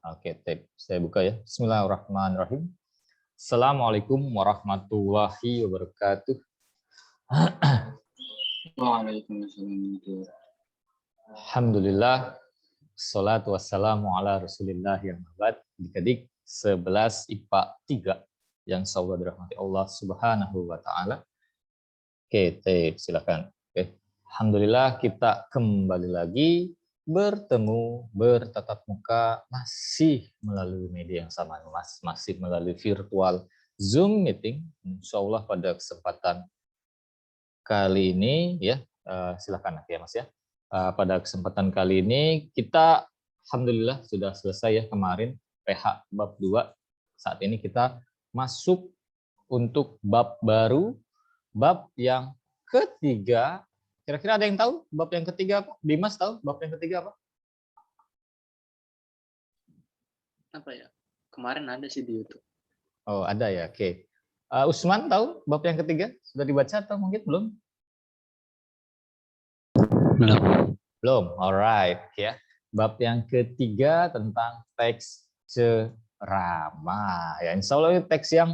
Oke, saya buka ya. Bismillahirrahmanirrahim. Assalamualaikum warahmatullahi wabarakatuh. Waalaikumsalam. Alhamdulillah. Salatu wassalamu ala rasulillah yang abad. Adik-adik 11 IPA 3 yang insyaallah dirahmati Allah subhanahu wa ta'ala. Oke, silakan. Oke. Alhamdulillah kita kembali lagi bertemu, bertatap muka, masih melalui media yang sama, masih melalui virtual Zoom meeting. Insyaallah pada kesempatan kali ini ya, silakan ya Mas ya. Pada kesempatan kali ini kita alhamdulillah sudah selesai ya kemarin PH bab 2. Saat ini kita masuk untuk bab baru, bab yang ketiga. Kira-kira ada yang tahu bab yang ketiga apa? Dimas tahu bab yang ketiga apa? Apa ya? Kemarin ada sih di YouTube. Oh, ada ya. Oke. Usman tahu bab yang ketiga? Sudah dibaca atau mungkin belum? Belum. Alright ya. Bab yang ketiga tentang teks ceramah. Ya, insya Allah ini teks yang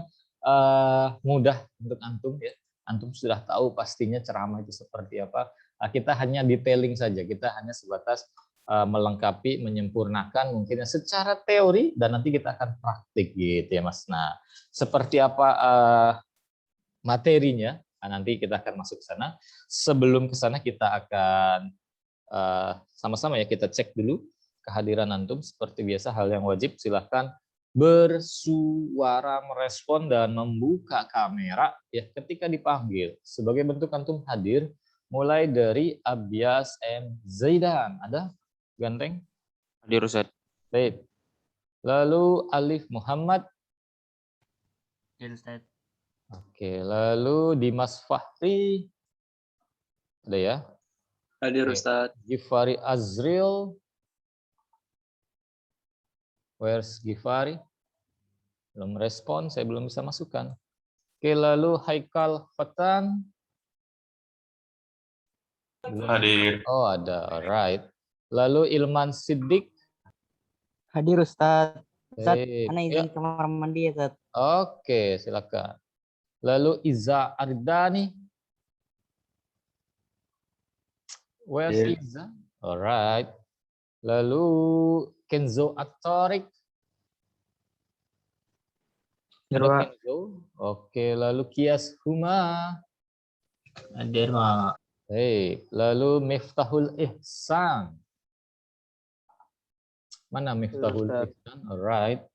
mudah untuk antum ya. Antum sudah tahu pastinya ceramah itu seperti apa. Kita hanya detailing saja. Kita hanya sebatas melengkapi, menyempurnakan mungkin secara teori dan nanti kita akan praktik gitu ya Mas. Nah, seperti apa materinya? Nah, nanti kita akan masuk ke sana. Sebelum ke sana kita akan sama-sama ya kita cek dulu kehadiran antum. Seperti biasa hal yang wajib silahkan bersuara, merespon dan membuka kamera ya ketika dipanggil. Sebagai bentuk antum hadir, mulai dari Abias M. Zaidan. Ada ganteng? Hadir Ustaz. Baik. Lalu Alif Muhammad. Hadir Ustaz. Oke, lalu Dimas Fahri. Ada ya? Hadir Ustaz. Gifari Azril. Where's Gifari? Belum respon, saya belum bisa masukkan. Oke, lalu Haikal Fatan. Hadir. Oh, ada. Alright. Lalu Ilman Siddiq. Hadir Ustaz. Ustaz, ana Ya. izin kamar mandi ya Ustaz. Oke, silakan. Lalu Iza Ardani. Where's Iza? Alright. Lalu Kenzo Atorik. Kenzo. Oke, lalu Kias Huma. Hadir Mak. Hey, lalu Miftahul Ihsan. Mana Miftahul Ihsan? Alright.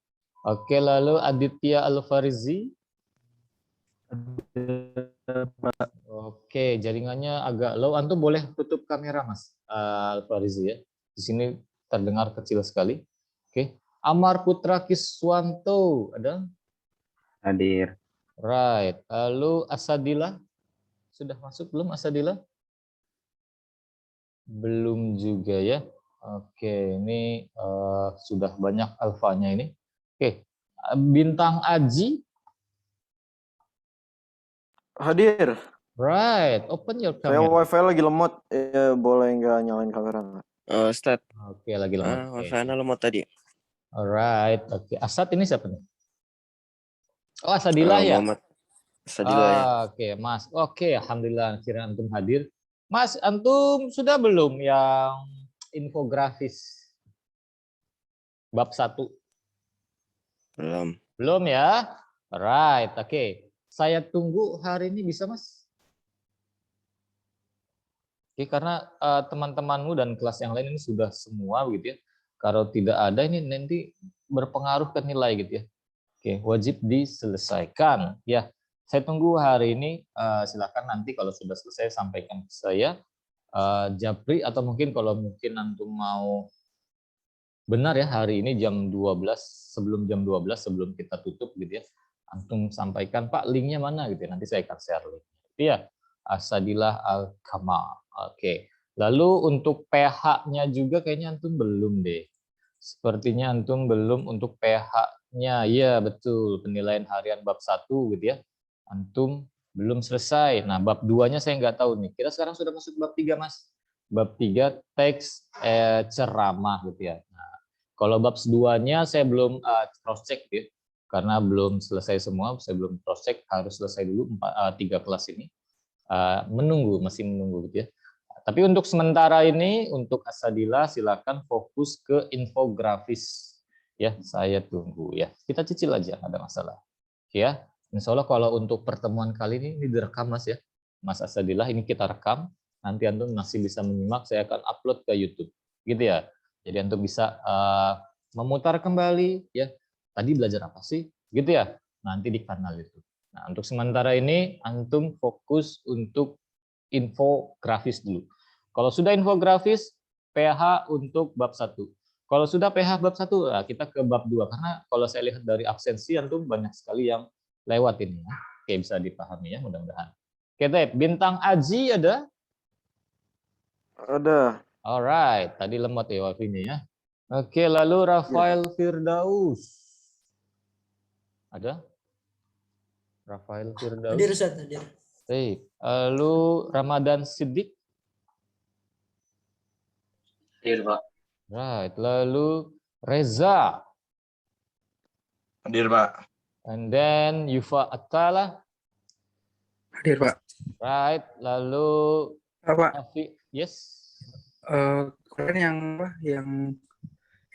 Oke, lalu Aditya Al-Farizi. Oke, jaringannya agak low. Antum boleh tutup kamera Mas Al-Farizi ya. Di sini terdengar kecil sekali. Oke. Amar Putra Kiswanto ada? Hadir. Right. Lalu Asadillah sudah masuk belum Asadillah? Belum juga ya. Oke, ini sudah banyak alfanya ini. Oke. Bintang Aji. Hadir. Right. Open your Saya camera. wifi lagi lemot. Ya, boleh nggak nyalain kamera nggak? Ustaz. Oke, lagi lemot. Wifi-nya lemot tadi. Alright. Oke. Asad ini siapa nih? Oh, Asadillah ya? Muhammad. Asadillah ya. Oke, Mas. Oke, alhamdulillah akhirnya antum hadir. Mas, antum sudah belum yang infografis bab 1? Belum. Belum ya? Right. Oke. Saya tunggu hari ini bisa, Mas? Oke, karena teman-temanmu dan kelas yang lain ini sudah semua gitu ya. Kalau tidak ada ini nanti berpengaruh ke nilai gitu ya. Oke, wajib diselesaikan. Ya, saya tunggu hari ini. Silakan nanti kalau sudah selesai sampaikan ke saya. Japri atau mungkin kalau mungkin antum mau benar ya hari ini jam 12 sebelum jam 12 sebelum kita tutup gitu ya. Antum sampaikan Pak linknya mana gitu ya. Nanti saya akan share link. Ya, Asadillah Al-Kamal. Oke. Lalu untuk PH-nya juga kayaknya antum belum deh. Sepertinya antum belum untuk PH-nya. Ya, betul. Penilaian harian bab 1 gitu ya. Antum belum selesai. Nah, bab 2-nya saya nggak tahu nih. Kita sekarang sudah masuk bab 3, Mas. Bab 3 teks ceramah gitu ya. Nah, Kalau bab 2-nya saya belum cross check ya, karena belum selesai semua, saya belum cross check, harus selesai dulu 3 kelas ini. Masih menunggu gitu ya. Tapi untuk sementara ini untuk As-Sadilah silakan fokus ke infografis ya, saya tunggu ya. Kita cicil aja, nggak ada masalah. Ya, insya Allah kalau untuk pertemuan kali ini direkam Mas ya. Mas As-Sadilah ini kita rekam, nanti antum masih bisa menyimak, saya akan upload ke YouTube. Gitu ya. Jadi antum bisa memutar kembali ya. Tadi belajar apa sih? Gitu ya. Nanti di kanal YouTube. Nah, untuk sementara ini antum fokus untuk infografis dulu. Kalau sudah infografis, PH untuk bab 1. Kalau sudah PH bab 1, nah kita ke bab 2 karena kalau saya lihat dari absensi antum banyak sekali yang lewat ini ya. Oke, bisa dipahami ya mudah-mudahan. Oke, bintang Aji ada? Ada. Alright, tadi lemot ya wifi-nya ya. Oke, lalu Rafael Firdaus. Ada? Rafael Firdaus. Hadir Ustaz, hadir. Baik. Lalu Ramadan Siddiq. Hadir, Pak. Right. Lalu Reza. Hadir, Pak. And then Yufa Atala. Hadir, Pak. Right. Lalu Pak, Afi. Yes. kemarin yang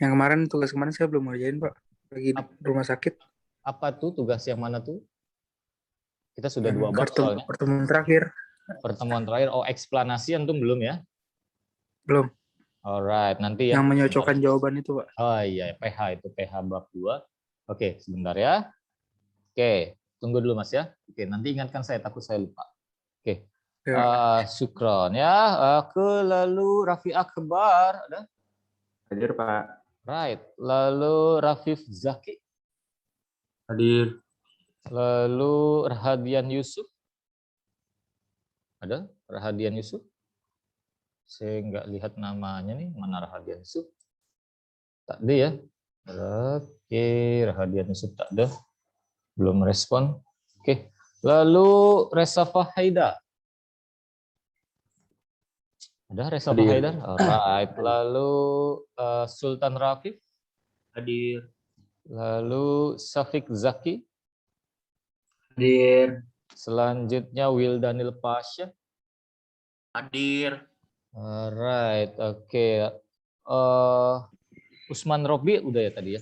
kemarin tugas kemarin saya belum ngerjain, Pak. Lagi di rumah sakit. Apa tuh tugas yang mana tuh? Kita sudah 2 bab soalnya. Pertemuan terakhir. Pertemuan terakhir. Oh, eksplanasi antum belum ya? Belum. Alright, nanti Yang menyocokkan jawaban itu, Pak. Oh iya, PH itu PH bab 2. Oke, sebentar ya. Oke, tunggu dulu Mas ya. Oke, nanti ingatkan saya, takut saya lupa. Oke. Syukron ya. Lalu Raffi Akbar ada? Hadir, Pak. Right. Lalu Rafif Zaki. Hadir. Lalu Rahadian Yusuf. Ada? Rahadian Yusuf? Saya nggak lihat namanya nih, mana Rahadian Yusuf? Tak ada ya? Oke, Rahadian Yusuf tak ada. Belum respon. Oke. Lalu Reza Fahaida. Ada Reza Fahaida? Alright. Lalu Sultan Rafif. Hadir. Lalu Syafiq Zaki. Hadir. Selanjutnya Wildanil Pasha. Hadir. Alright, oke. Usman Robi udah ya tadi ya?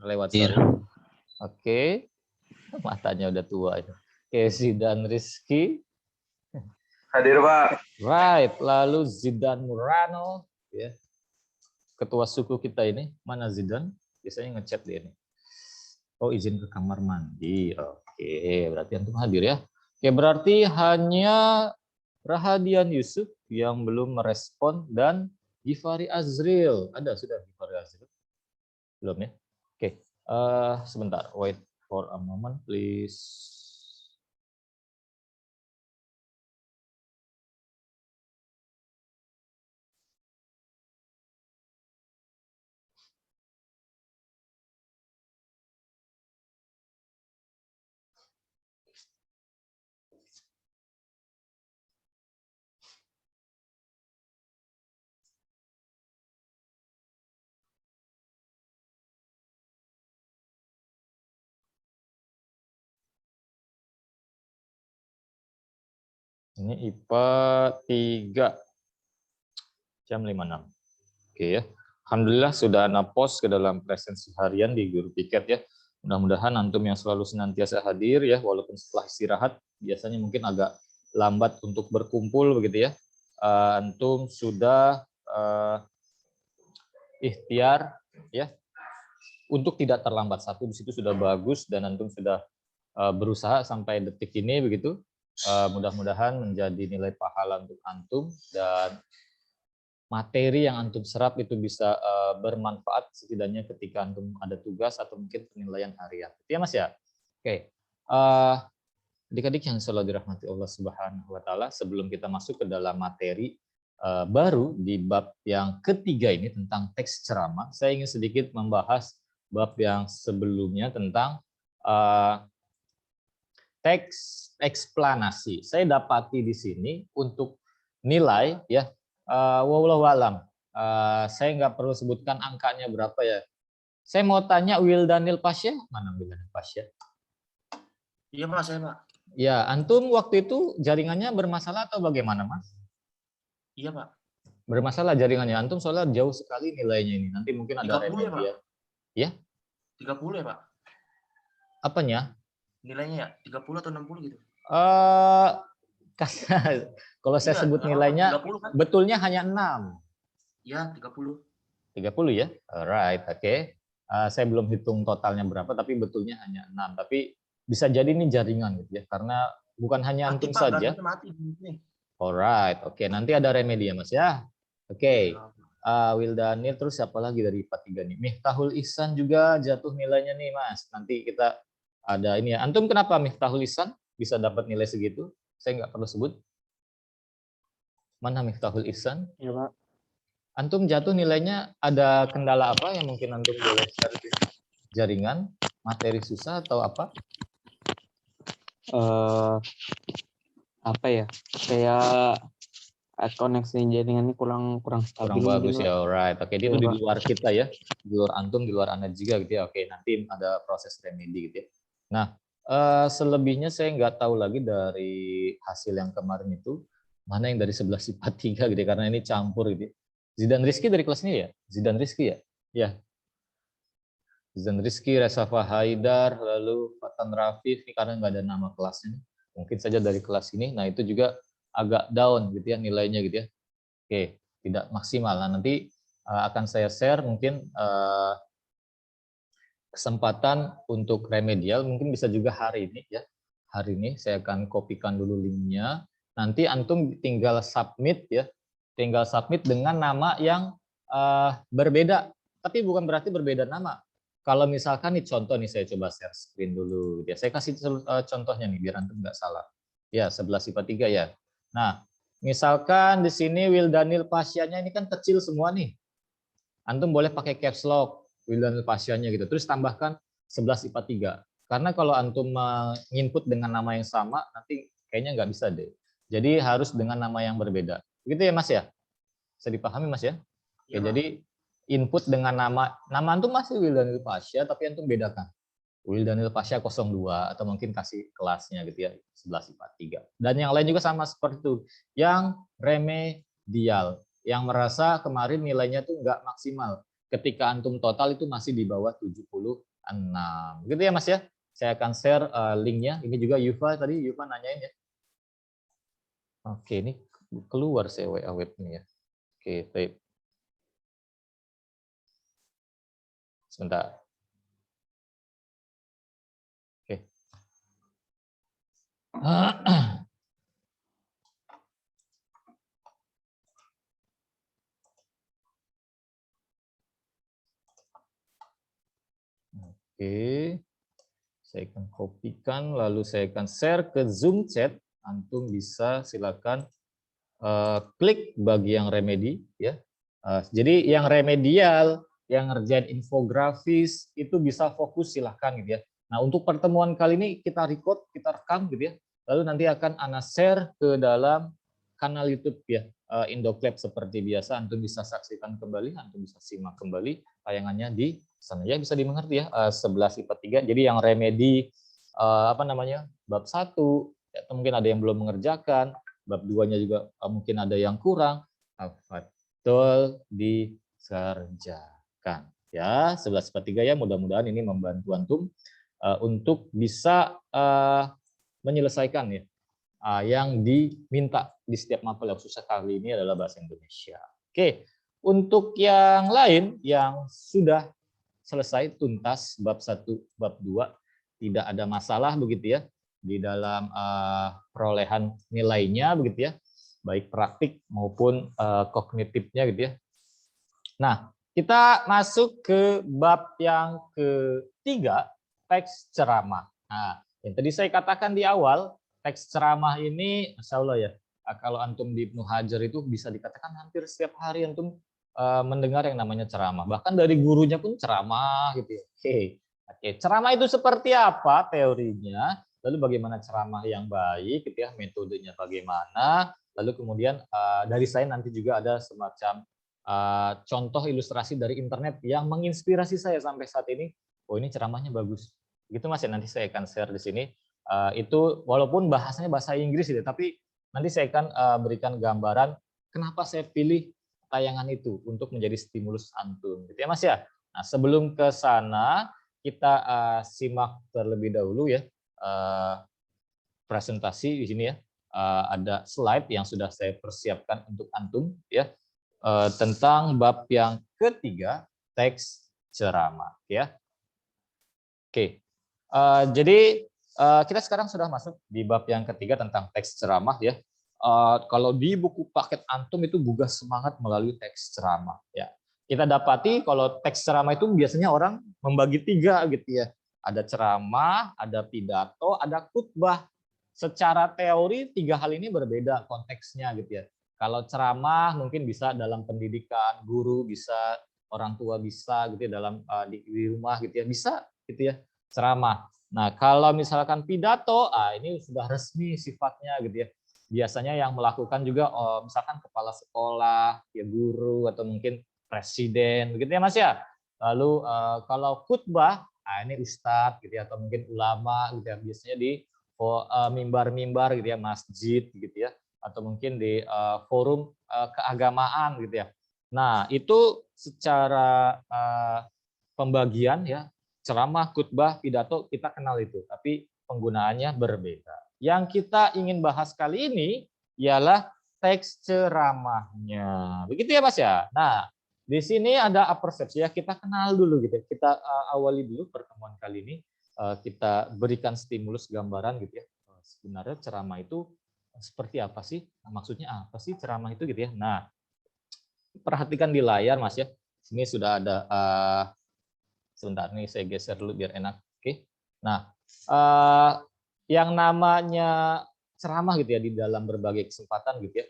Lewat sorry. Oke. Matanya udah tua itu. Oke, Zidan Rizky. Hadir, Pak. Right, lalu Zidan Murano ya. Ketua suku kita ini, mana Zidan? Biasanya ngechat dia nih. Oh, izin ke kamar mandi. Oke, berarti antum hadir ya. Oke, berarti hanya Rahadian Yusuf yang belum merespon dan Gifari Azril. Ada sudah Gifari Azril? Belum ya? Oke, sebentar. Wait for a moment please. Ini IPA 3 jam 56. Oke ya. Alhamdulillah sudah Ana post ke dalam presensi harian di Guru Piket ya. Mudah-mudahan antum yang selalu senantiasa hadir ya, walaupun setelah istirahat biasanya mungkin agak lambat untuk berkumpul begitu ya. Antum sudah ikhtiar ya untuk tidak terlambat. Satu di situ sudah bagus dan antum sudah berusaha sampai detik ini begitu. Mudah-mudahan menjadi nilai pahala untuk antum dan materi yang antum serap itu bisa bermanfaat setidaknya ketika antum ada tugas atau mungkin penilaian harian. Itu ya Mas ya? Oke. Adik-adik yang selalu dirahmati Allah Subhanahu wa taala, sebelum kita masuk ke dalam materi baru di bab yang ketiga ini tentang teks ceramah, saya ingin sedikit membahas bab yang sebelumnya tentang teks eksplanasi. Saya dapati di sini untuk nilai ya wallahu alam. Saya nggak perlu sebutkan angkanya berapa ya. Saya mau tanya Wildanil Pasya, mana Wildanil Pasya? Iya Pak, saya Pak. Ya, antum waktu itu jaringannya bermasalah atau bagaimana, Mas? Iya Pak. Bermasalah jaringannya. Antum soalnya jauh sekali nilainya ini. Nanti mungkin ada 30 ya, remedi ya. Ya? 30 ya Pak. Apanya? Nilainya ya 30 atau 60 gitu. Kalau saya Iya, sebut nggak apa-apa, nilainya 30 kan? betulnya hanya 6. Iya, 30. 30 ya? Alright, oke. Saya belum hitung totalnya berapa, tapi betulnya hanya 6. Tapi bisa jadi ini jaringan gitu ya, karena bukan hanya Mati antum Pak, saja. berarti mati nih. Alright, oke. Nanti ada remedi ya, Mas ya. Oke. Iya. Wildanil, terus siapa lagi dari IPA 3 nih? Miftahul Ihsan juga jatuh nilainya nih, Mas. Nanti kita ada ini ya. Antum kenapa Miftahul Ihsan bisa dapat nilai segitu? Saya nggak perlu sebut. Mana Miftahul Ihsan? Iya, Pak. Antum jatuh nilainya ada kendala apa yang mungkin antum boleh share di jaringan, materi susah atau apa? Apa ya? Kayak koneksi jaringannya kurang stabil. Kurang bagus mungkin, Pak. ya, alright. Oke, dia Iya, di Pak. luar kita ya, di luar antum, di luar Anda juga gitu ya. Oke, nanti ada proses remedi gitu ya. Nah, selebihnya saya nggak tahu lagi dari hasil yang kemarin itu, mana yang dari 11 IPA 3 gitu ya, karena ini campur gitu ya. Zidan Rizky dari kelas ini ya? Zidan Rizky ya? Ya. Zidan Rizky, Reza Haidar, lalu Fatan Rafif, ini karena nggak ada nama kelasnya. Mungkin saja dari kelas ini, nah itu juga agak down gitu ya nilainya gitu ya. Oke, tidak maksimal. Nah, nanti akan saya share mungkin kesempatan untuk remedial, mungkin bisa juga hari ini ya. Hari ini saya akan kopikan dulu linknya. Nanti antum tinggal submit ya. Tinggal submit dengan nama yang berbeda, tapi bukan berarti berbeda nama. Kalau misalkan nih contoh nih, saya coba share screen dulu. Ya, saya kasih contohnya nih biar antum nggak salah. Ya, 11 IPA 3 ya. Nah, misalkan di sini Wildanil Pasyanya ini kan kecil semua nih. Antum boleh pakai caps lock Wildanil Pasyanya gitu. Terus tambahkan 11 IPA 3. Karena kalau antum menginput dengan nama yang sama, nanti kayaknya nggak bisa deh. Jadi harus dengan nama yang berbeda. Begitu ya Mas ya? Bisa dipahami Mas ya? Oke, Iya, jadi input dengan nama antum masih Wildanil Pasya, tapi antum bedakan. Wildanil Pasya 02 atau mungkin kasih kelasnya gitu ya, 11 IPA 3. Dan yang lain juga sama seperti itu. Yang remedial, yang merasa kemarin nilainya tuh nggak maksimal. Ketika antum total itu masih di bawah 76. Gitu ya Mas ya? Saya akan share linknya. Ini juga Yufa tadi, Yufa nanyain ya. Oke, ini keluar saya WA webnya ya. Oke, baik. Sebentar. Oke. Oke. Saya akan kopikan, lalu saya akan share ke Zoom chat. Antum bisa silakan klik bagi yang remedi ya. Jadi yang remedial, yang ngerjain infografis itu bisa fokus silahkan gitu ya. Nah, untuk pertemuan kali ini kita record, kita rekam gitu ya. Lalu nanti akan Ana share ke dalam kanal YouTube ya, Indoclap seperti biasa. Antum bisa saksikan kembali, antum bisa simak kembali tayangannya di sana ya, bisa dimengerti ya. 11 IPA 3. Jadi yang remedi bab 1 ya, atau mungkin ada yang belum mengerjakan, bab 2-nya juga mungkin ada yang kurang, betul dikerjakan ya. 11 IPA 3 ya, mudah-mudahan ini membantu antum untuk bisa menyelesaikan ya yang diminta di setiap mapel yang susah kali ini adalah bahasa Indonesia. Oke, untuk yang lain yang sudah selesai tuntas bab 1, bab 2, tidak ada masalah begitu ya di dalam perolehan nilainya begitu ya, baik praktik maupun kognitifnya gitu ya. Nah, kita masuk ke bab yang ketiga, teks ceramah. Nah, yang tadi saya katakan di awal, teks ceramah ini, Masya Allah ya, kalau antum di Ibnu Hajar itu bisa dikatakan hampir setiap hari antum mendengar yang namanya ceramah. Bahkan dari gurunya pun ceramah gitu ya. Oke, ceramah itu seperti apa teorinya? Lalu bagaimana ceramah yang baik gitu ya, metodenya bagaimana? Lalu kemudian dari saya nanti juga ada semacam contoh ilustrasi dari internet yang menginspirasi saya sampai saat ini. Oh, ini ceramahnya bagus. Gitu Mas ya, nanti saya akan share di sini. Itu walaupun bahasanya bahasa Inggris gitu, tapi nanti saya akan berikan gambaran kenapa saya pilih tayangan itu untuk menjadi stimulus antum. Gitu ya Mas ya. Nah, sebelum ke sana kita simak terlebih dahulu ya presentasi di sini ya. Ada slide yang sudah saya persiapkan untuk antum ya. Tentang bab yang ketiga, teks ceramah ya. Oke. Jadi kita sekarang sudah masuk di bab yang ketiga tentang teks ceramah ya. Kalau di buku paket antum itu gugah semangat melalui teks ceramah ya. Kita dapati kalau teks ceramah itu biasanya orang membagi tiga gitu ya. Ada ceramah, ada pidato, ada khutbah. Secara teori tiga hal ini berbeda konteksnya gitu ya. Kalau ceramah mungkin bisa dalam pendidikan, guru bisa, orang tua bisa gitu ya, dalam di rumah gitu ya, bisa gitu ya ceramah. Nah, kalau misalkan pidato, ini sudah resmi sifatnya gitu ya. Biasanya yang melakukan juga misalkan kepala sekolah, ya guru atau mungkin presiden gitu ya Mas ya. Lalu kalau khutbah, ini ustadz gitu ya atau mungkin ulama gitu ya, biasanya di mimbar-mimbar gitu ya, masjid gitu ya, atau mungkin di forum keagamaan gitu ya. Nah, itu secara pembagian ya, ceramah, khutbah, pidato kita kenal itu, tapi penggunaannya berbeda. Yang kita ingin bahas kali ini ialah teks ceramahnya. Begitu ya Mas ya. Nah, di sini ada persepsi ya, kita kenal dulu gitu. Kita awali dulu pertemuan kali ini, kita berikan stimulus gambaran gitu ya. Sebenarnya ceramah itu seperti apa sih? Maksudnya apa sih ceramah itu gitu ya. Nah, perhatikan di layar Mas ya. Ini sudah ada sebentar nih saya geser dulu biar enak. Oke. Nah, yang namanya ceramah gitu ya di dalam berbagai kesempatan gitu ya.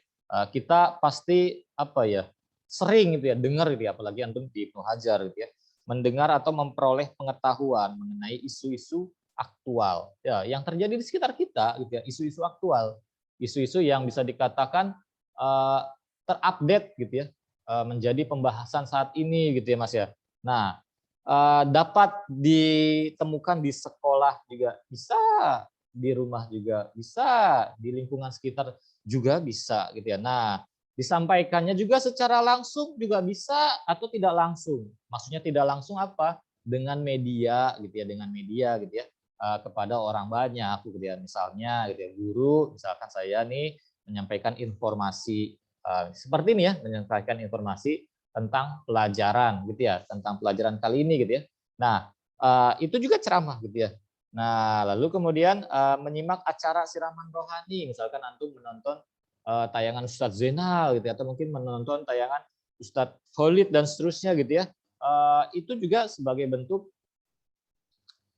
Kita pasti apa ya? Sering gitu ya dengar gitu ya, apalagi antum di Ibnu Hajar gitu ya. Mendengar atau memperoleh pengetahuan mengenai isu-isu aktual ya yang terjadi di sekitar kita gitu ya, isu-isu aktual. Isu-isu yang bisa dikatakan terupdate gitu ya, menjadi pembahasan saat ini gitu ya Mas ya. Nah, dapat ditemukan di sekolah juga bisa, di rumah juga bisa, di lingkungan sekitar juga bisa gitu ya. Nah, disampaikannya juga secara langsung juga bisa atau tidak langsung. Maksudnya tidak langsung apa? Dengan media gitu ya, dengan media gitu ya, kepada orang banyak gitu ya. Misalnya gitu ya, guru, misalkan saya nih menyampaikan informasi seperti ini ya, menyampaikan informasi tentang pelajaran gitu ya, tentang pelajaran kali ini gitu ya. Nah, itu juga ceramah gitu ya. Nah, lalu kemudian menyimak acara siraman rohani, misalkan antum menonton tayangan Ustadz Zainal gitu ya, atau mungkin menonton tayangan Ustadz Khalid dan seterusnya gitu ya. Itu juga sebagai bentuk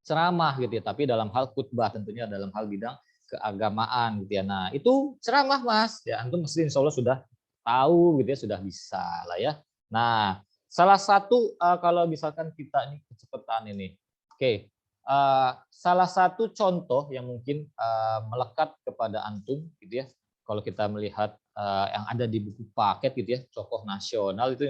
ceramah gitu ya, tapi dalam hal khutbah tentunya dalam hal bidang keagamaan gitu ya. Nah, itu ceramah Mas. Ya, antum mesti insya Allah sudah tahu gitu ya, sudah bisa lah ya. Nah, salah satu kalau misalkan kita ini kecepatan ini. Oke. Salah satu contoh yang mungkin melekat kepada antum gitu ya. Kalau kita melihat yang ada di buku paket gitu ya, tokoh nasional itu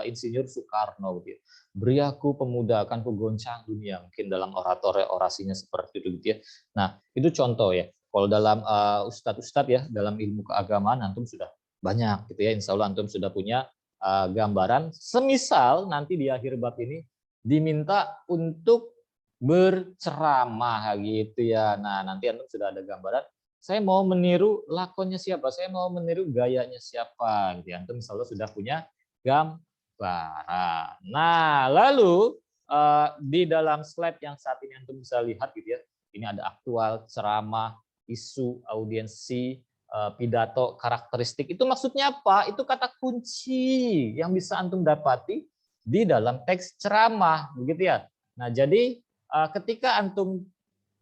Insinyur Soekarno gitu ya. Beri aku pemuda akan kugoncang dunia, mungkin dalam orasinya seperti itu gitu ya. Nah, itu contoh ya. Kalau dalam ustadz-ustadz ya, dalam ilmu keagamaan antum sudah banyak gitu ya. Insya Allah antum sudah punya gambaran. Semisal nanti di akhir bab ini diminta untuk berceramah gitu ya. Nah, nanti antum sudah ada gambaran. Saya mau meniru lakonnya siapa, saya mau meniru gayanya siapa. Gitu. Antum insya Allah sudah punya gambaran. Nah, lalu di dalam slide yang saat ini antum bisa lihat gitu ya. Ini ada aktual, ceramah, isu, audiensi, pidato, karakteristik. Itu maksudnya apa? Itu kata kunci yang bisa antum dapati di dalam teks ceramah, begitu ya. Nah, jadi ketika antum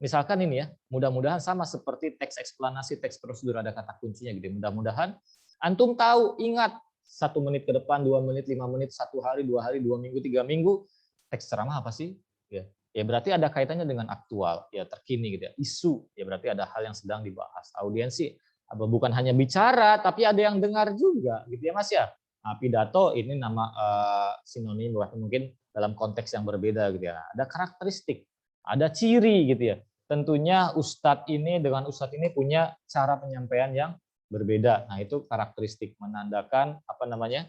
misalkan ini ya, mudah-mudahan sama seperti teks eksplanasi, teks prosedur ada kata kuncinya gitu. Mudah-mudahan antum tahu, ingat 1 menit ke depan, 2 menit, 5 menit, 1 hari, 2 hari, 2 minggu, 3 minggu, teks ceramah apa sih? Ya berarti ada kaitannya dengan aktual, ya terkini gitu ya. Isu, ya berarti ada hal yang sedang dibahas. Audiensi, bukan hanya bicara, tapi ada yang dengar juga gitu ya Mas ya. Nah, pidato ini nama sinonim, mungkin dalam konteks yang berbeda gitu ya. Ada karakteristik, ada ciri gitu ya. Tentunya ustadz ini dengan ustadz ini punya cara penyampaian yang berbeda. Nah, itu karakteristik menandakan apa namanya?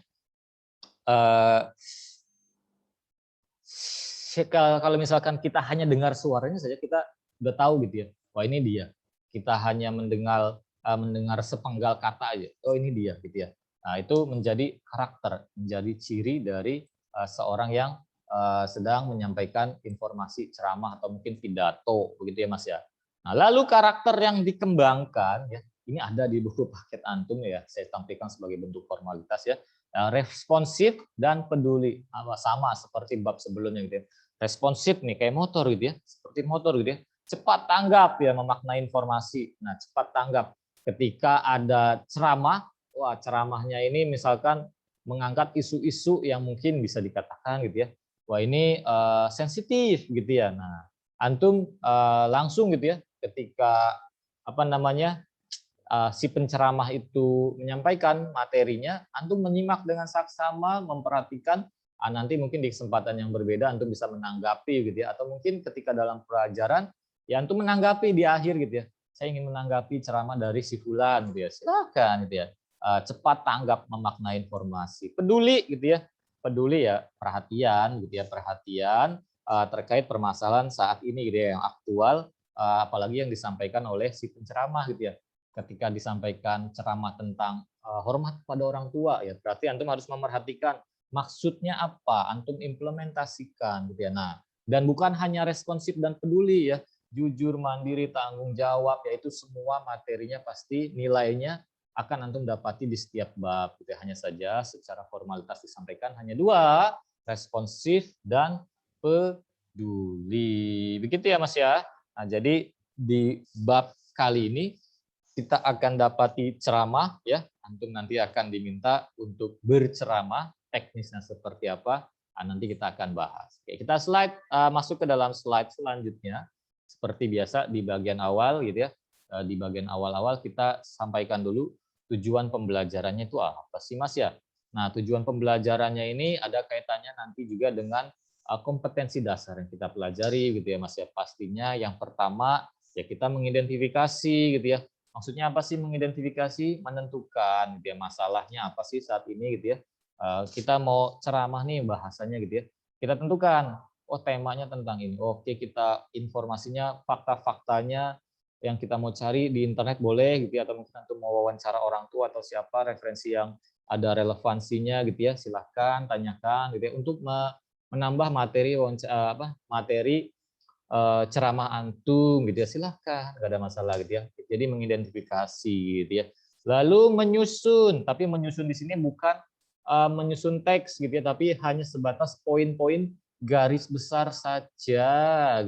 Kalau misalkan kita hanya dengar suaranya saja kita udah tahu gitu ya. Wah, ini dia. Kita hanya mendengar sepenggal kata aja. Oh, ini dia gitu ya. Nah, itu menjadi karakter, menjadi ciri dari seorang yang sedang menyampaikan informasi ceramah atau mungkin pidato begitu ya Mas ya. Nah, lalu karakter yang dikembangkan ya, ini ada di buku paket antum ya, saya tampilkan sebagai bentuk formalitas ya. Responsif dan peduli, sama seperti bab sebelumnya gitu ya. Responsif nih kayak motor gitu ya, seperti motor gitu ya. Cepat tanggap ya, memaknai informasi. Nah, cepat tanggap ketika ada ceramah. Wah, ceramahnya ini misalkan mengangkat isu-isu yang mungkin bisa dikatakan gitu ya. Wah, ini sensitif gitu ya. Nah, antum langsung gitu ya ketika apa namanya si penceramah itu menyampaikan materinya, antum menyimak dengan saksama, memperhatikan. Nanti mungkin di kesempatan yang berbeda antum bisa menanggapi gitu ya. Atau mungkin ketika dalam pelajaran ya antum menanggapi di akhir gitu ya. Saya ingin menanggapi ceramah dari si fulan gitu ya. Silakan gitu ya. Cepat tanggap, memaknai informasi, peduli gitu ya, peduli ya, perhatian gitu ya, perhatian terkait permasalahan saat ini gitu ya, yang aktual, apalagi yang disampaikan oleh si penceramah gitu ya. Ketika disampaikan ceramah tentang hormat kepada orang tua ya, berarti antum harus memerhatikan maksudnya apa, antum implementasikan gitu ya. Nah, dan bukan hanya responsif dan peduli ya, jujur, mandiri, tanggung jawab, yaitu semua materinya pasti nilainya akan antum dapati di setiap bab. Gitu. Hanya saja secara formalitas disampaikan hanya 2, responsif dan peduli. Begitu ya Mas ya. Nah, jadi di bab kali ini kita akan dapati ceramah ya. Antum nanti akan diminta untuk berceramah, teknisnya seperti apa. Nanti kita akan bahas. Oke, kita masuk ke dalam slide selanjutnya. Seperti biasa di bagian awal gitu ya. Di bagian awal-awal kita sampaikan dulu tujuan pembelajarannya itu apa sih Mas ya? Nah, tujuan pembelajarannya ini ada kaitannya nanti juga dengan kompetensi dasar yang kita pelajari gitu ya Mas ya. Pastinya yang pertama ya kita mengidentifikasi gitu ya. Maksudnya apa sih mengidentifikasi? Menentukan gitu ya, masalahnya apa sih saat ini gitu ya. Kita mau ceramah nih bahasanya gitu ya. Kita tentukan, oh temanya tentang ini. Oke, kita informasinya, fakta-faktanya yang kita mau cari di internet boleh gitu ya, atau mungkin untuk mau wawancara orang tua atau siapa referensi yang ada relevansinya gitu ya, silahkan tanyakan gitu ya untuk menambah materi ceramah antum gitu ya, silahkan, nggak ada masalah gitu ya. Jadi mengidentifikasi gitu ya. Lalu menyusun, tapi menyusun di sini bukan menyusun teks gitu ya, tapi hanya sebatas poin-poin garis besar saja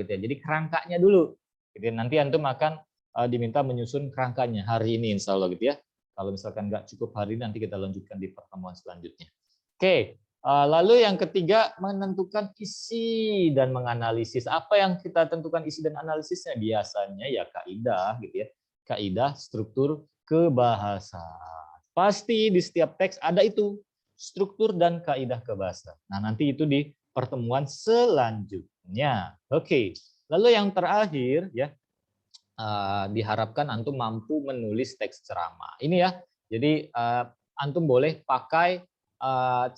gitu ya. Jadi kerangkanya dulu. Gitu. Nanti antum akan diminta menyusun kerangkanya hari ini insya Allah gitu ya. Kalau misalkan nggak cukup hari ini nanti kita lanjutkan di pertemuan selanjutnya. Oke, lalu yang ketiga menentukan isi dan menganalisis. Apa yang kita tentukan isi dan analisisnya? Biasanya ya kaidah gitu ya. Kaidah struktur kebahasaan. Pasti di setiap teks ada itu struktur dan kaidah kebahasaan. Nah, nanti itu di pertemuan selanjutnya. Oke. Lalu yang terakhir ya, diharapkan antum mampu menulis teks ceramah. Ini ya. Jadi antum boleh pakai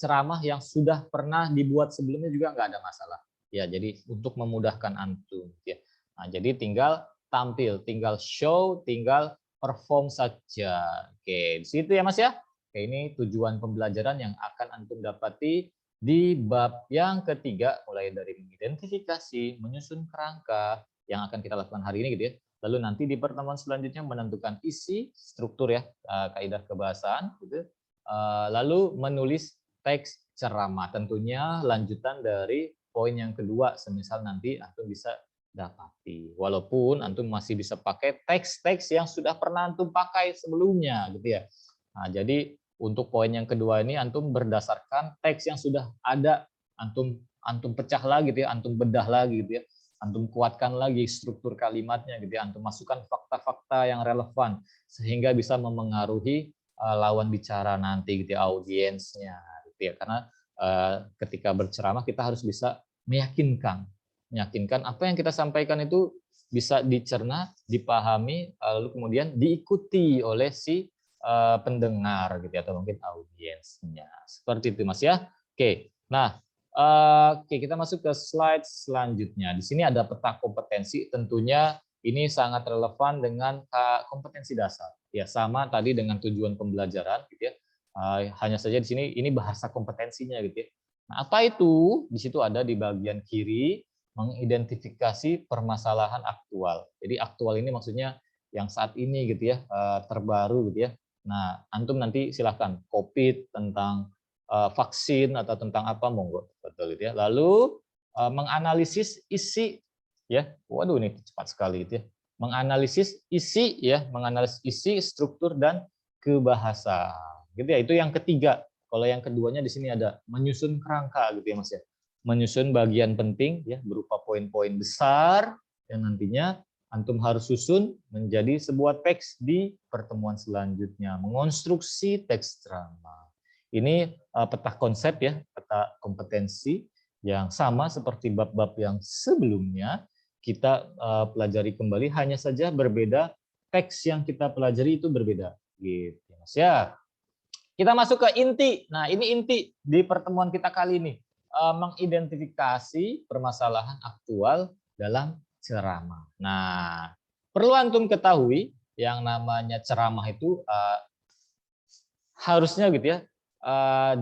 ceramah yang sudah pernah dibuat sebelumnya juga nggak ada masalah. Ya, jadi untuk memudahkan antum ya. Nah, jadi tinggal tampil, tinggal show, tinggal perform saja. Oke, di situ ya Mas ya. Oke, ini tujuan pembelajaran yang akan antum dapati di bab yang ketiga, mulai dari mengidentifikasi, menyusun kerangka yang akan kita lakukan hari ini gitu ya. Lalu nanti di pertemuan selanjutnya menentukan isi, struktur ya, kaidah kebahasaan gitu. Lalu menulis teks ceramah. Tentunya lanjutan dari poin yang kedua, semisal nanti antum bisa dapati. Walaupun antum masih bisa pakai teks-teks yang sudah pernah antum pakai sebelumnya gitu ya. Nah, jadi untuk poin yang kedua ini antum berdasarkan teks yang sudah ada, antum pecah lagi gitu ya, antum bedah lagi gitu ya. Antum kuatkan lagi struktur kalimatnya gitu ya, antum masukkan fakta-fakta yang relevan sehingga bisa memengaruhi lawan bicara nanti gitu ya, audiensnya gitu ya. Karena ketika berceramah kita harus bisa meyakinkan apa yang kita sampaikan itu bisa dicerna, dipahami, lalu kemudian diikuti oleh si pendengar gitu ya, atau mungkin audiensnya. Seperti itu Mas ya. Oke. Nah, oke, kita masuk ke slide selanjutnya. Di sini ada peta kompetensi, tentunya ini sangat relevan dengan kompetensi dasar. Ya, sama tadi dengan tujuan pembelajaran gitu ya. Hanya saja di sini ini bahasa kompetensinya gitu ya. Nah, apa itu? Di situ ada di bagian kiri mengidentifikasi permasalahan aktual. Jadi aktual ini maksudnya yang saat ini gitu ya, terbaru gitu ya. Nah, antum nanti silahkan COVID tentang vaksin atau tentang apa, monggo, betul gitu ya. Lalu menganalisis isi ya, waduh ini cepat sekali itu ya. Menganalisis isi ya, menganalisis isi, struktur dan kebahasaan. Gitu ya, itu yang ketiga. Kalau yang keduanya di sini ada menyusun kerangka gitu ya Mas ya. Menyusun bagian penting ya berupa poin-poin besar yang nantinya antum harus susun menjadi sebuah teks di pertemuan selanjutnya, mengonstruksi teks ceramah. Ini peta konsep ya, peta kompetensi yang sama seperti bab-bab yang sebelumnya kita pelajari kembali, hanya saja berbeda, teks yang kita pelajari itu berbeda gitu Mas ya. Kita masuk ke inti. Nah, ini inti di pertemuan kita kali ini, mengidentifikasi permasalahan aktual dalam ceramah. Nah, perlu antum ketahui yang namanya ceramah itu harusnya gitu ya,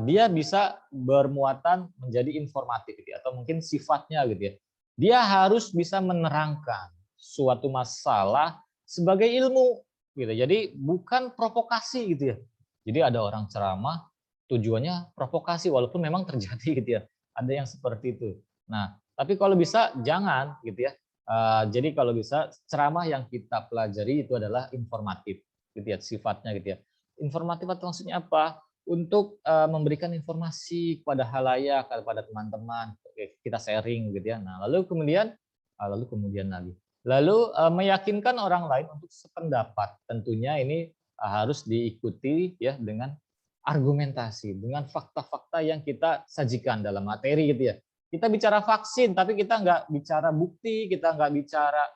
dia bisa bermuatan menjadi informatif gitu ya, atau mungkin sifatnya gitu ya. Dia harus bisa menerangkan suatu masalah sebagai ilmu gitu. Jadi bukan provokasi gitu ya. Jadi ada orang ceramah tujuannya provokasi walaupun memang terjadi gitu ya. Ada yang seperti itu. Nah, tapi kalau bisa jangan gitu ya. Jadi kalau bisa ceramah yang kita pelajari itu adalah informatif gitu ya, sifatnya gitu ya. Informatif atau maksudnya apa? Untuk memberikan informasi kepada halayak, kepada teman-teman, kita sharing gitu ya. Nah, lalu kemudian lalu meyakinkan orang lain untuk sependapat. Tentunya ini harus diikuti ya dengan argumentasi, dengan fakta-fakta yang kita sajikan dalam materi gitu ya. Kita bicara vaksin, tapi kita nggak bicara bukti, kita nggak bicara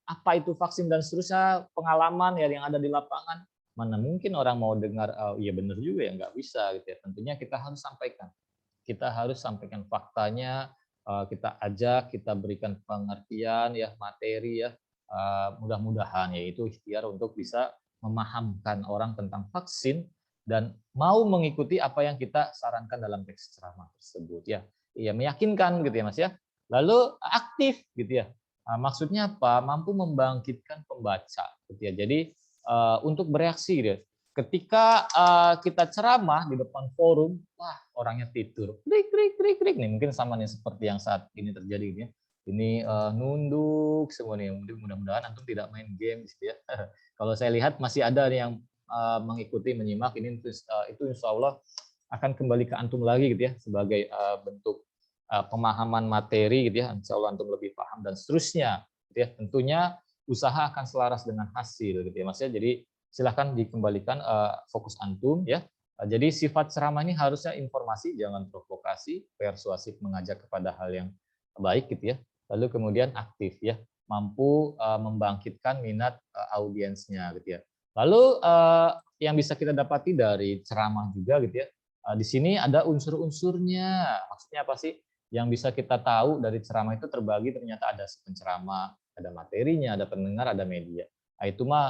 apa itu vaksin dan seterusnya, pengalaman ya yang ada di lapangan. Mana mungkin orang mau dengar, oh, iya benar juga ya, nggak bisa gitu ya. Tentunya kita harus sampaikan. Kita harus sampaikan faktanya, kita ajak, kita berikan pengertian ya, materi ya, mudah-mudahan yaitu ikhtiar untuk bisa memahamkan orang tentang vaksin dan mau mengikuti apa yang kita sarankan dalam teks ceramah tersebut ya. Iya, meyakinkan gitu ya Mas ya. Lalu aktif gitu ya. Maksudnya apa? Mampu membangkitkan pembaca gitu ya. Jadi untuk bereaksi gitu. Ketika kita ceramah di depan forum, wah orangnya tidur, krik nih, mungkin sama nih seperti yang saat ini terjadi gitu ya. Ini nunduk semua nih, mudah-mudahan antum tidak main game gitu ya. Kalau saya lihat masih ada yang mengikuti, menyimak, ini itu insya Allah akan kembali ke antum lagi gitu ya, sebagai bentuk pemahaman materi gitu ya, insya Allah antum lebih paham dan seterusnya gitu ya. Tentunya usaha akan selaras dengan hasil gitu ya Mas ya. Jadi silahkan dikembalikan fokus antum ya. Jadi sifat ceramah ini harusnya informasi, jangan provokasi, persuasif, mengajak kepada hal yang baik gitu ya. Lalu kemudian aktif ya, mampu membangkitkan minat audiensnya gitu ya. Lalu yang bisa kita dapati dari ceramah juga gitu ya. Di sini ada unsur-unsurnya. Maksudnya apa sih? Yang bisa kita tahu dari ceramah itu terbagi, ternyata ada penceramah, ada materinya, ada pendengar, ada media. Nah, itu mah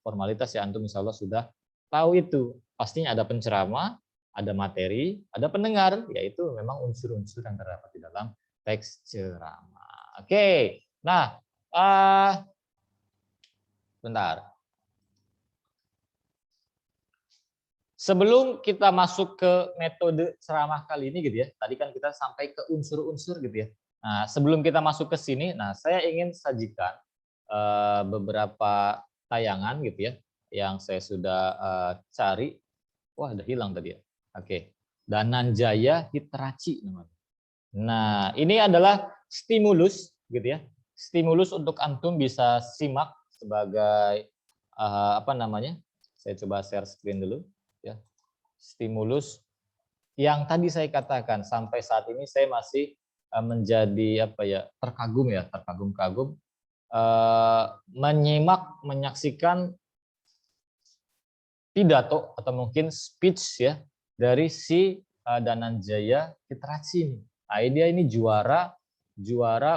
formalitas ya, antum insya Allah sudah tahu itu. Pastinya ada penceramah, ada materi, ada pendengar, yaitu memang unsur-unsur yang terdapat di dalam teks ceramah. Oke, nah bentar. Sebelum kita masuk ke metode ceramah kali ini gitu ya, tadi kan kita sampai ke unsur-unsur gitu ya. Nah, sebelum kita masuk ke sini, nah saya ingin sajikan beberapa tayangan gitu ya, yang saya sudah cari. Wah, udah hilang tadi ya. Oke, Dananjaya Hitarachi namanya. Nah, ini adalah stimulus gitu ya, stimulus untuk antum bisa simak sebagai apa namanya, Saya coba share screen dulu ya. Stimulus yang tadi saya katakan sampai saat ini saya masih menjadi terkagum-kagum menyaksikan pidato atau mungkin speech ya dari si Dananjaya Hitrachi ini. Dia ini juara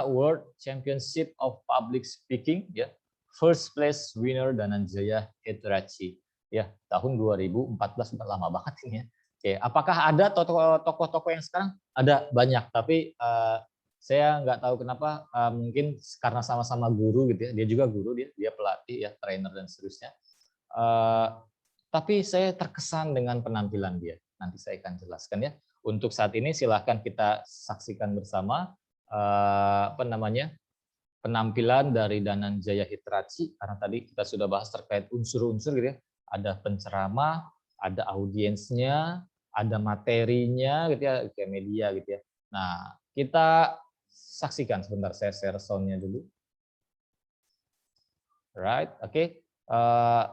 World Championship of Public Speaking ya. First place winner Dananjaya Hitrachi ya, tahun 2014, udah lama banget ini ya. Oke, apakah ada tokoh-tokoh yang sekarang? Ada banyak, tapi saya nggak tahu kenapa, mungkin karena sama-sama guru gitu ya. Dia juga guru, dia pelatih ya, trainer dan seterusnya. Tapi saya terkesan dengan penampilan dia. Nanti saya akan jelaskan ya. Untuk saat ini silahkan kita saksikan bersama penampilan dari Dananjaya Hitrachi, karena tadi kita sudah bahas terkait unsur-unsur gitu ya. Ada penceramah, ada audiensnya, ada materinya gitu ya, kayak media gitu ya. Nah, kita saksikan sebentar, saya share sound-nya dulu. Right, oke.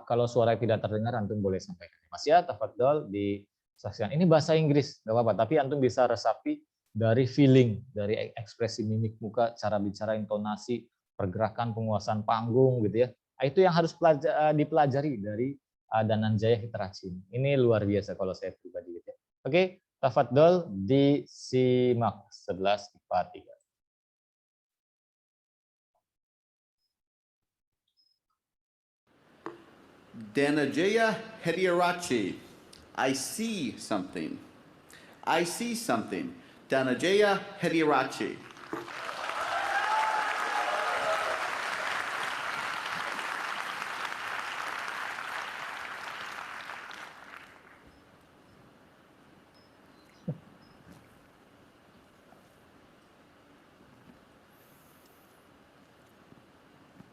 Kalau suara tidak terdengar, antum boleh sampaikan. Mas ya, tafadhol disaksikan. Ini bahasa Inggris, nggak apa-apa, tapi antum bisa resapi dari feeling, dari ekspresi mimik muka, cara bicara, intonasi, pergerakan, penguasaan panggung gitu ya. Itu yang harus dipelajari dari Dananjaya Hitrachi. Ini luar biasa kalau saya pribadi gitu ya. Oke, tafadhol disimak 11 IPA 3. Dananjaya Hitrachi, I see something. I see something. Dananjaya Hitrachi.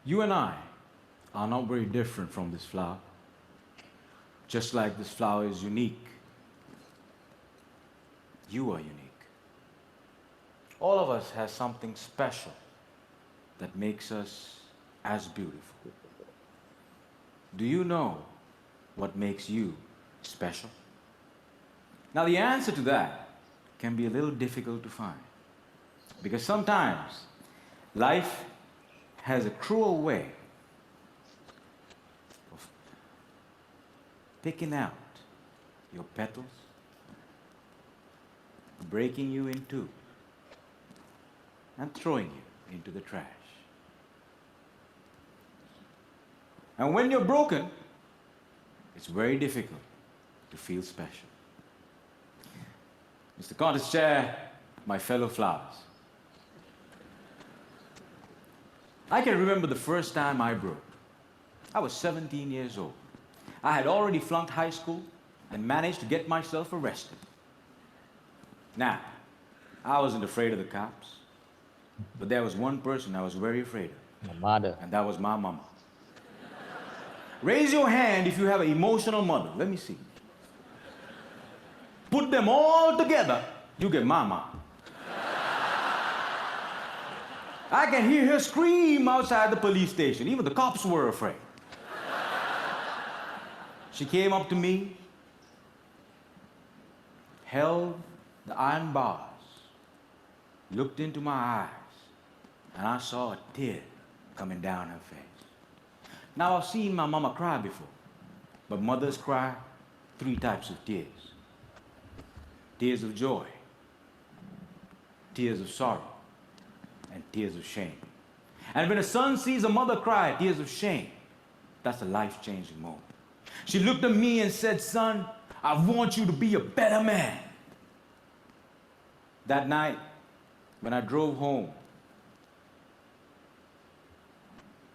You and I are not very different from this flower. Just like this flower is unique, you are unique. All of us has something special that makes us as beautiful. Do you know what makes you special? Now the answer to that can be a little difficult to find, because sometimes life has a cruel way of picking out your petals, breaking you in two, and throwing you into the trash. And when you're broken, it's very difficult to feel special. Mr. Contest Chair, my fellow flowers, I can remember the first time I broke. I was 17 years old. I had already flunked high school and managed to get myself arrested. Now, I wasn't afraid of the cops, but there was one person I was very afraid of. My mother. And that was my mama. Raise your hand if you have an emotional mother. Let me see. Put them all together, you get mama. I can hear her scream outside the police station. Even the cops were afraid. She came up to me, held the iron bars, looked into my eyes, and I saw a tear coming down her face. Now, I've seen my mama cry before, but mothers cry 3 types of tears. Tears of joy, tears of sorrow, and tears of shame. And when a son sees a mother cry tears of shame, that's a life-changing moment. She looked at me and said, "Son, I want you to be a better man." That night, when I drove home,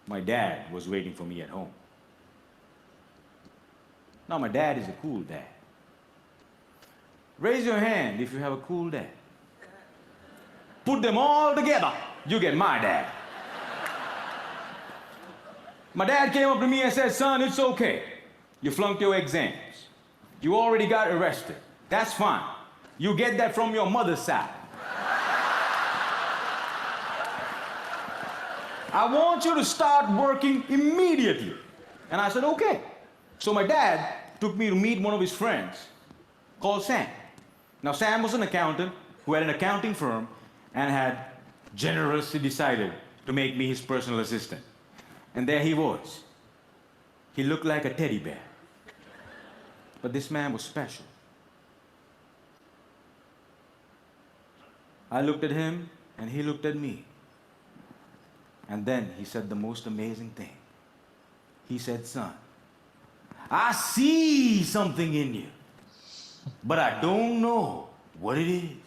my dad was waiting for me at home. Now, my dad is a cool dad. Raise your hand if you have a cool dad. Put them all together, you get my dad. My dad came up to me and said, "Son, it's okay. You flunked your exams. You already got arrested. That's fine. You get that from your mother's side. I want you to start working immediately." And I said, "Okay." So my dad took me to meet one of his friends called Sam. Now, Sam was an accountant who had an accounting firm and had generously decided to make me his personal assistant. And there he was. He looked like a teddy bear. But this man was special. I looked at him and he looked at me. And then he said the most amazing thing. He said, "Son, I see something in you, but I don't know what it is.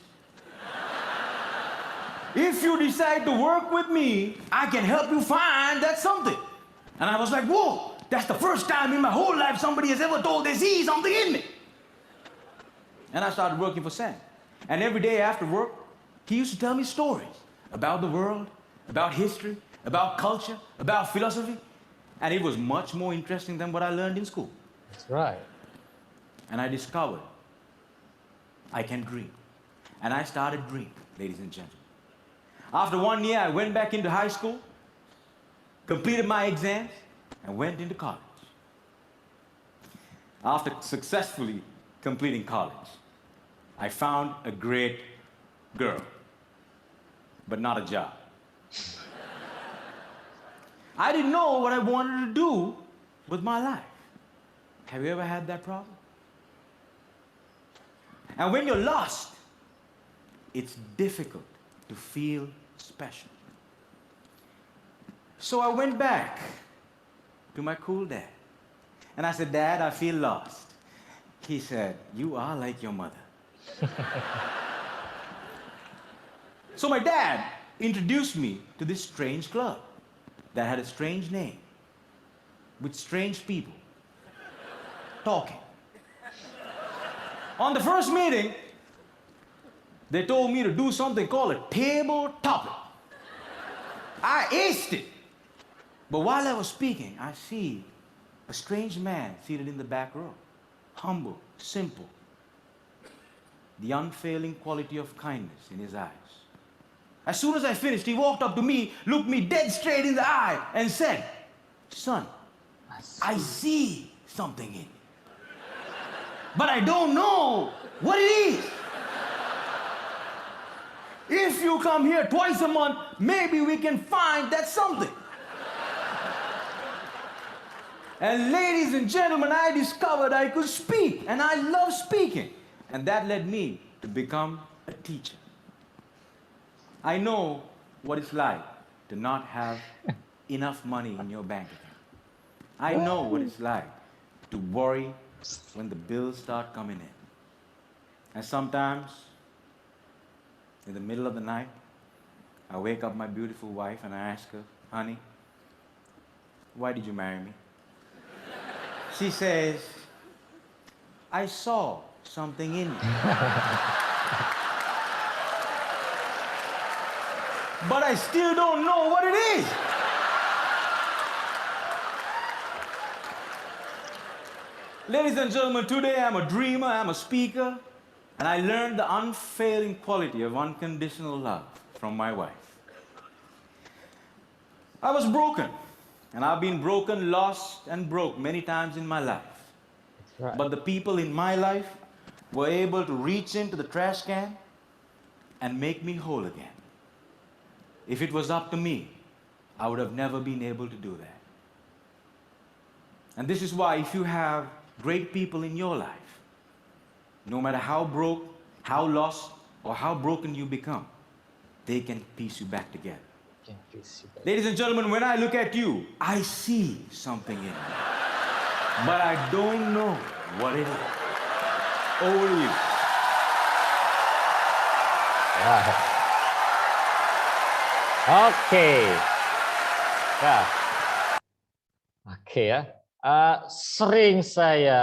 If you decide to work with me, I can help you find that something." And I was like, whoa, that's the first time in my whole life somebody has ever told they see something in me. And I started working for Sam. And every day after work, he used to tell me stories about the world, about history, about culture, about philosophy. And it was much more interesting than what I learned in school. That's right. And I discovered I can dream. And I started dreaming, ladies and gentlemen. After 1 year, I went back into high school, completed my exams, and went into college. After successfully completing college, I found a great girl, but not a job. I didn't know what I wanted to do with my life. Have you ever had that problem? And when you're lost, it's difficult to feel special. So I went back to my cool dad. And I said, "Dad, I feel lost." He said, "You are like your mother." So my dad introduced me to this strange club that had a strange name, with strange people talking. On the first meeting, they told me to do something called a table topic. I aced it. But while I was speaking, I see a strange man seated in the back row. Humble, simple. The unfailing quality of kindness in his eyes. As soon as I finished, he walked up to me, looked me dead straight in the eye, and said, "Son, I see something in you. But I don't know what it is. If you come here twice a month, maybe we can find that something." And ladies and gentlemen, I discovered I could speak, and I love speaking. And that led me to become a teacher. I know what it's like to not have enough money in your bank account. I know what it's like to worry when the bills start coming in. And sometimes, in the middle of the night, I wake up my beautiful wife and I ask her, "Honey, why did you marry me?" She says, "I saw something in you." But I still don't know what it is. Ladies and gentlemen, today I'm a dreamer, I'm a speaker, and I learned the unfailing quality of unconditional love from my wife. I was broken, and I've been broken, lost, and broke many times in my life. Right. But the people in my life were able to reach into the trash can and make me whole again. If it was up to me, I would have never been able to do that. And this is why if you have great people in your life, no matter how broke, how lost, or how broken you become, they can piece you back together. Ladies and gentlemen, when I look at you, I see something in you. But I don't know what it is. Over to you. Wow. Oke. Ya. Oke ya. Sering saya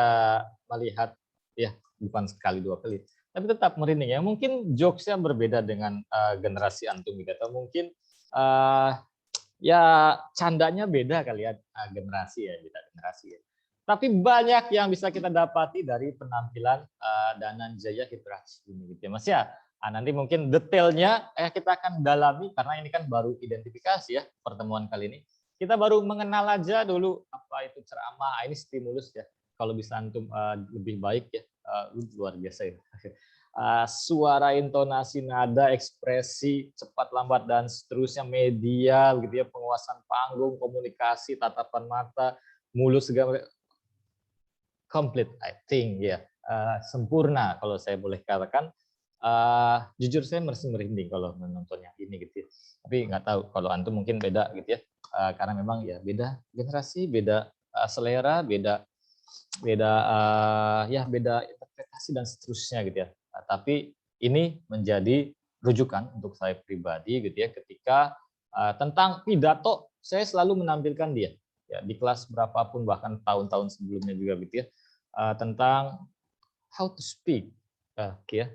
melihat, ya bukan sekali dua kali, tapi tetap merinding ya. Mungkin jokesnya berbeda dengan generasi antum gitu, atau mungkin ya candanya beda kali ya, generasi ya, beda generasi ya. Tapi banyak yang bisa kita dapati dari penampilan Dananjaya Hidrachi ini gitu ya Mas ya. Nanti mungkin detailnya kita akan dalami karena ini kan baru identifikasi ya pertemuan kali ini. Kita baru mengenal aja dulu apa itu ceramah, ini stimulus ya. kalau bisa antum lebih baik ya, luar biasa ya. Suara, intonasi, nada, ekspresi, cepat, lambat, dan seterusnya, media, gitu ya, penguasaan panggung, komunikasi, tatapan mata, mulut, segala complete, I think ya, sempurna kalau saya boleh katakan. Jujur saya masih merinding kalau menonton yang ini gitu ya. Tapi nggak tahu kalau antum mungkin beda gitu ya, karena memang ya beda generasi, beda selera, beda interpretasi dan seterusnya gitu ya. Tapi ini menjadi rujukan untuk saya pribadi gitu ya, ketika tentang pidato saya selalu menampilkan dia ya di kelas berapapun, bahkan tahun-tahun sebelumnya juga gitu ya, tentang how to speak ya,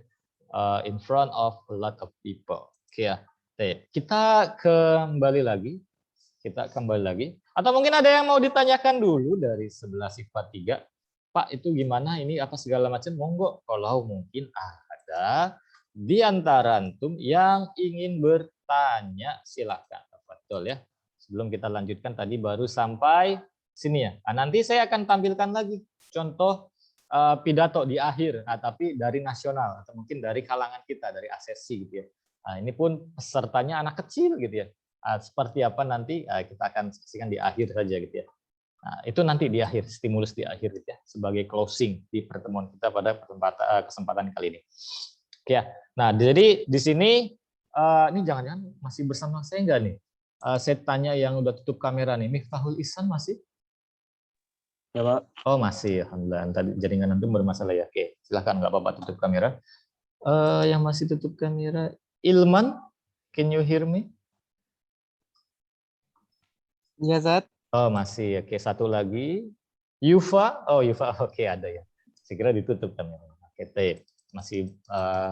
in front of a lot of people. Oke ya. Kita kembali lagi. Atau mungkin ada yang mau ditanyakan dulu dari 11 IPA 3. Pak, itu gimana ini apa segala macam? Monggo, kalau mungkin ada di antara antum yang ingin bertanya, silakan. Betul ya. Sebelum kita lanjutkan, tadi baru sampai sini ya. Nanti saya akan tampilkan lagi contoh pidato di akhir, tapi dari nasional atau mungkin dari kalangan kita, dari ASESI gitu ya. Ini pun pesertanya anak kecil gitu ya. Seperti apa nanti kita akan saksikan di akhir saja gitu ya. Nah, itu nanti di akhir, stimulus di akhir gitu ya, sebagai closing di pertemuan kita pada kesempatan kali ini. Oke ya. Nah, jadi di sini ini jangan-jangan masih bersama saya enggak nih? Saya tanya yang udah tutup kamera nih, Miftahul Ihsan masih? Ya, Pak. Oh, masih. Alhamdulillah. Tadi jaringan antum bermasalah ya. Oke, silakan, nggak apa-apa tutup kamera. Yang masih tutup kamera, Ilman, can you hear me? Iya, Zat. Oh, masih. Oke, satu lagi. Yufa. Oh, Yufa. Oke, ada ya. Segera ditutup kamera. Oke, masih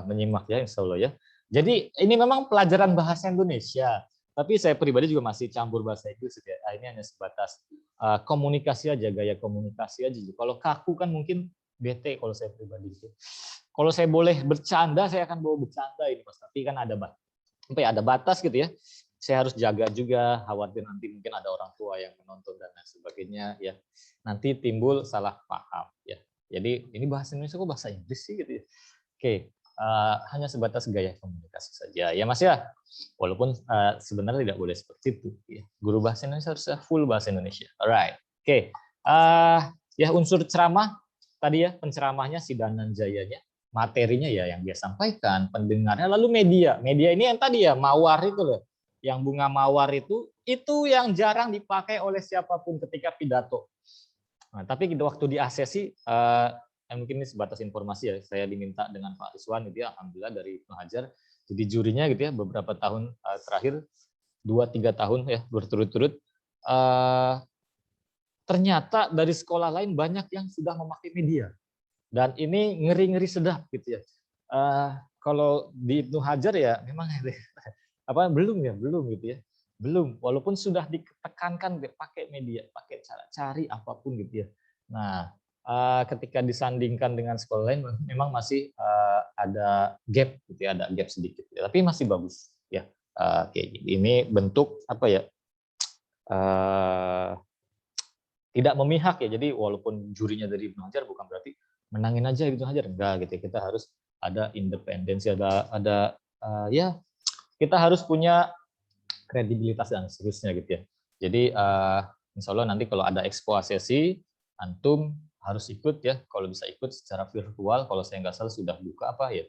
menyimak ya, insya Allah ya. Jadi ini memang pelajaran bahasa Indonesia. Tapi saya pribadi juga masih campur bahasa Inggris ya. Ini hanya sebatas komunikasi aja, gaya komunikasi aja. Kalau kaku kan mungkin bete kalau saya pribadi. Kalau saya boleh bercanda, saya akan bawa bercanda ini, Mas. Tapi kan ada batas gitu ya. Saya harus jaga juga, khawatir nanti mungkin ada orang tua yang menonton dan lain sebagainya ya. Nanti timbul salah paham ya. Jadi ini bahasa Indonesia kok bahasa Inggris sih gitu ya. Oke, hanya sebatas gaya komunikasi saja ya Mas ya. Walaupun sebenarnya tidak boleh seperti itu ya. Guru bahasa Indonesia harus full bahasa Indonesia. Alright. Oke. Ya unsur ceramah tadi ya, penceramahnya si Dananjayanya, materinya ya yang dia sampaikan, pendengarnya, lalu media. Media ini yang tadi ya, mawar itu loh. Yang bunga mawar itu yang jarang dipakai oleh siapapun ketika pidato. Nah, tapi waktu di ASESI, mungkin ini sebatas informasi ya, saya diminta dengan Pak Rizwan gitu ya, alhamdulillah dari Ibnu Hajar, jadi jurinya gitu ya, beberapa tahun terakhir, 2-3 tahun ya berturut-turut, ternyata dari sekolah lain banyak yang sudah memakai media, dan ini ngeri-ngeri sedap gitu ya. Kalau di Ibnu Hajar ya memang belum gitu ya, belum, walaupun sudah ditekankan pakai media, pakai cara cari apapun gitu ya. Nah, ketika disandingkan dengan sekolah lain memang masih ada gap gitu ya, ada gap sedikit gitu. Tapi masih bagus ya. Oke, ini bentuk apa ya, tidak memihak ya. Jadi walaupun jurinya dari Ibnu Hajar bukan berarti menangin aja Ibnu Hajar, enggak gitu ya. Kita harus ada independensi, ada ya, kita harus punya kredibilitas dan seterusnya gitu ya. Jadi insya Allah nanti kalau ada expo ASESI, antum harus ikut ya. Kalau bisa ikut secara virtual, kalau saya nggak salah sudah buka apa ya,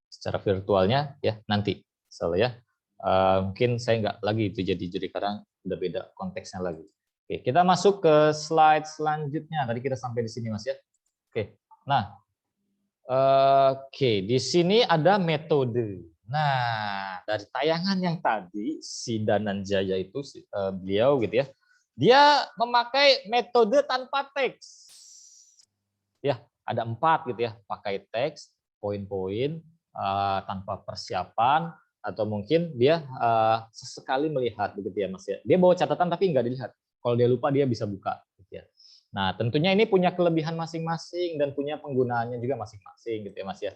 secara virtualnya ya nanti. Salah ya. Mungkin saya nggak lagi itu jadi juri karena udah beda konteksnya lagi. Oke, kita masuk ke slide selanjutnya. Tadi kita sampai di sini Mas ya. Oke, nah, di sini ada metode. Nah, dari tayangan yang tadi si Dananjaya itu beliau gitu ya, dia memakai metode tanpa teks. Ya, ada 4 gitu ya, pakai teks, poin-poin, tanpa persiapan, atau mungkin dia sesekali melihat begitu ya Mas ya. Dia bawa catatan tapi nggak dilihat. Kalau dia lupa dia bisa buka gitu ya. Nah, tentunya ini punya kelebihan masing-masing dan punya penggunaannya juga masing-masing gitu ya Mas ya.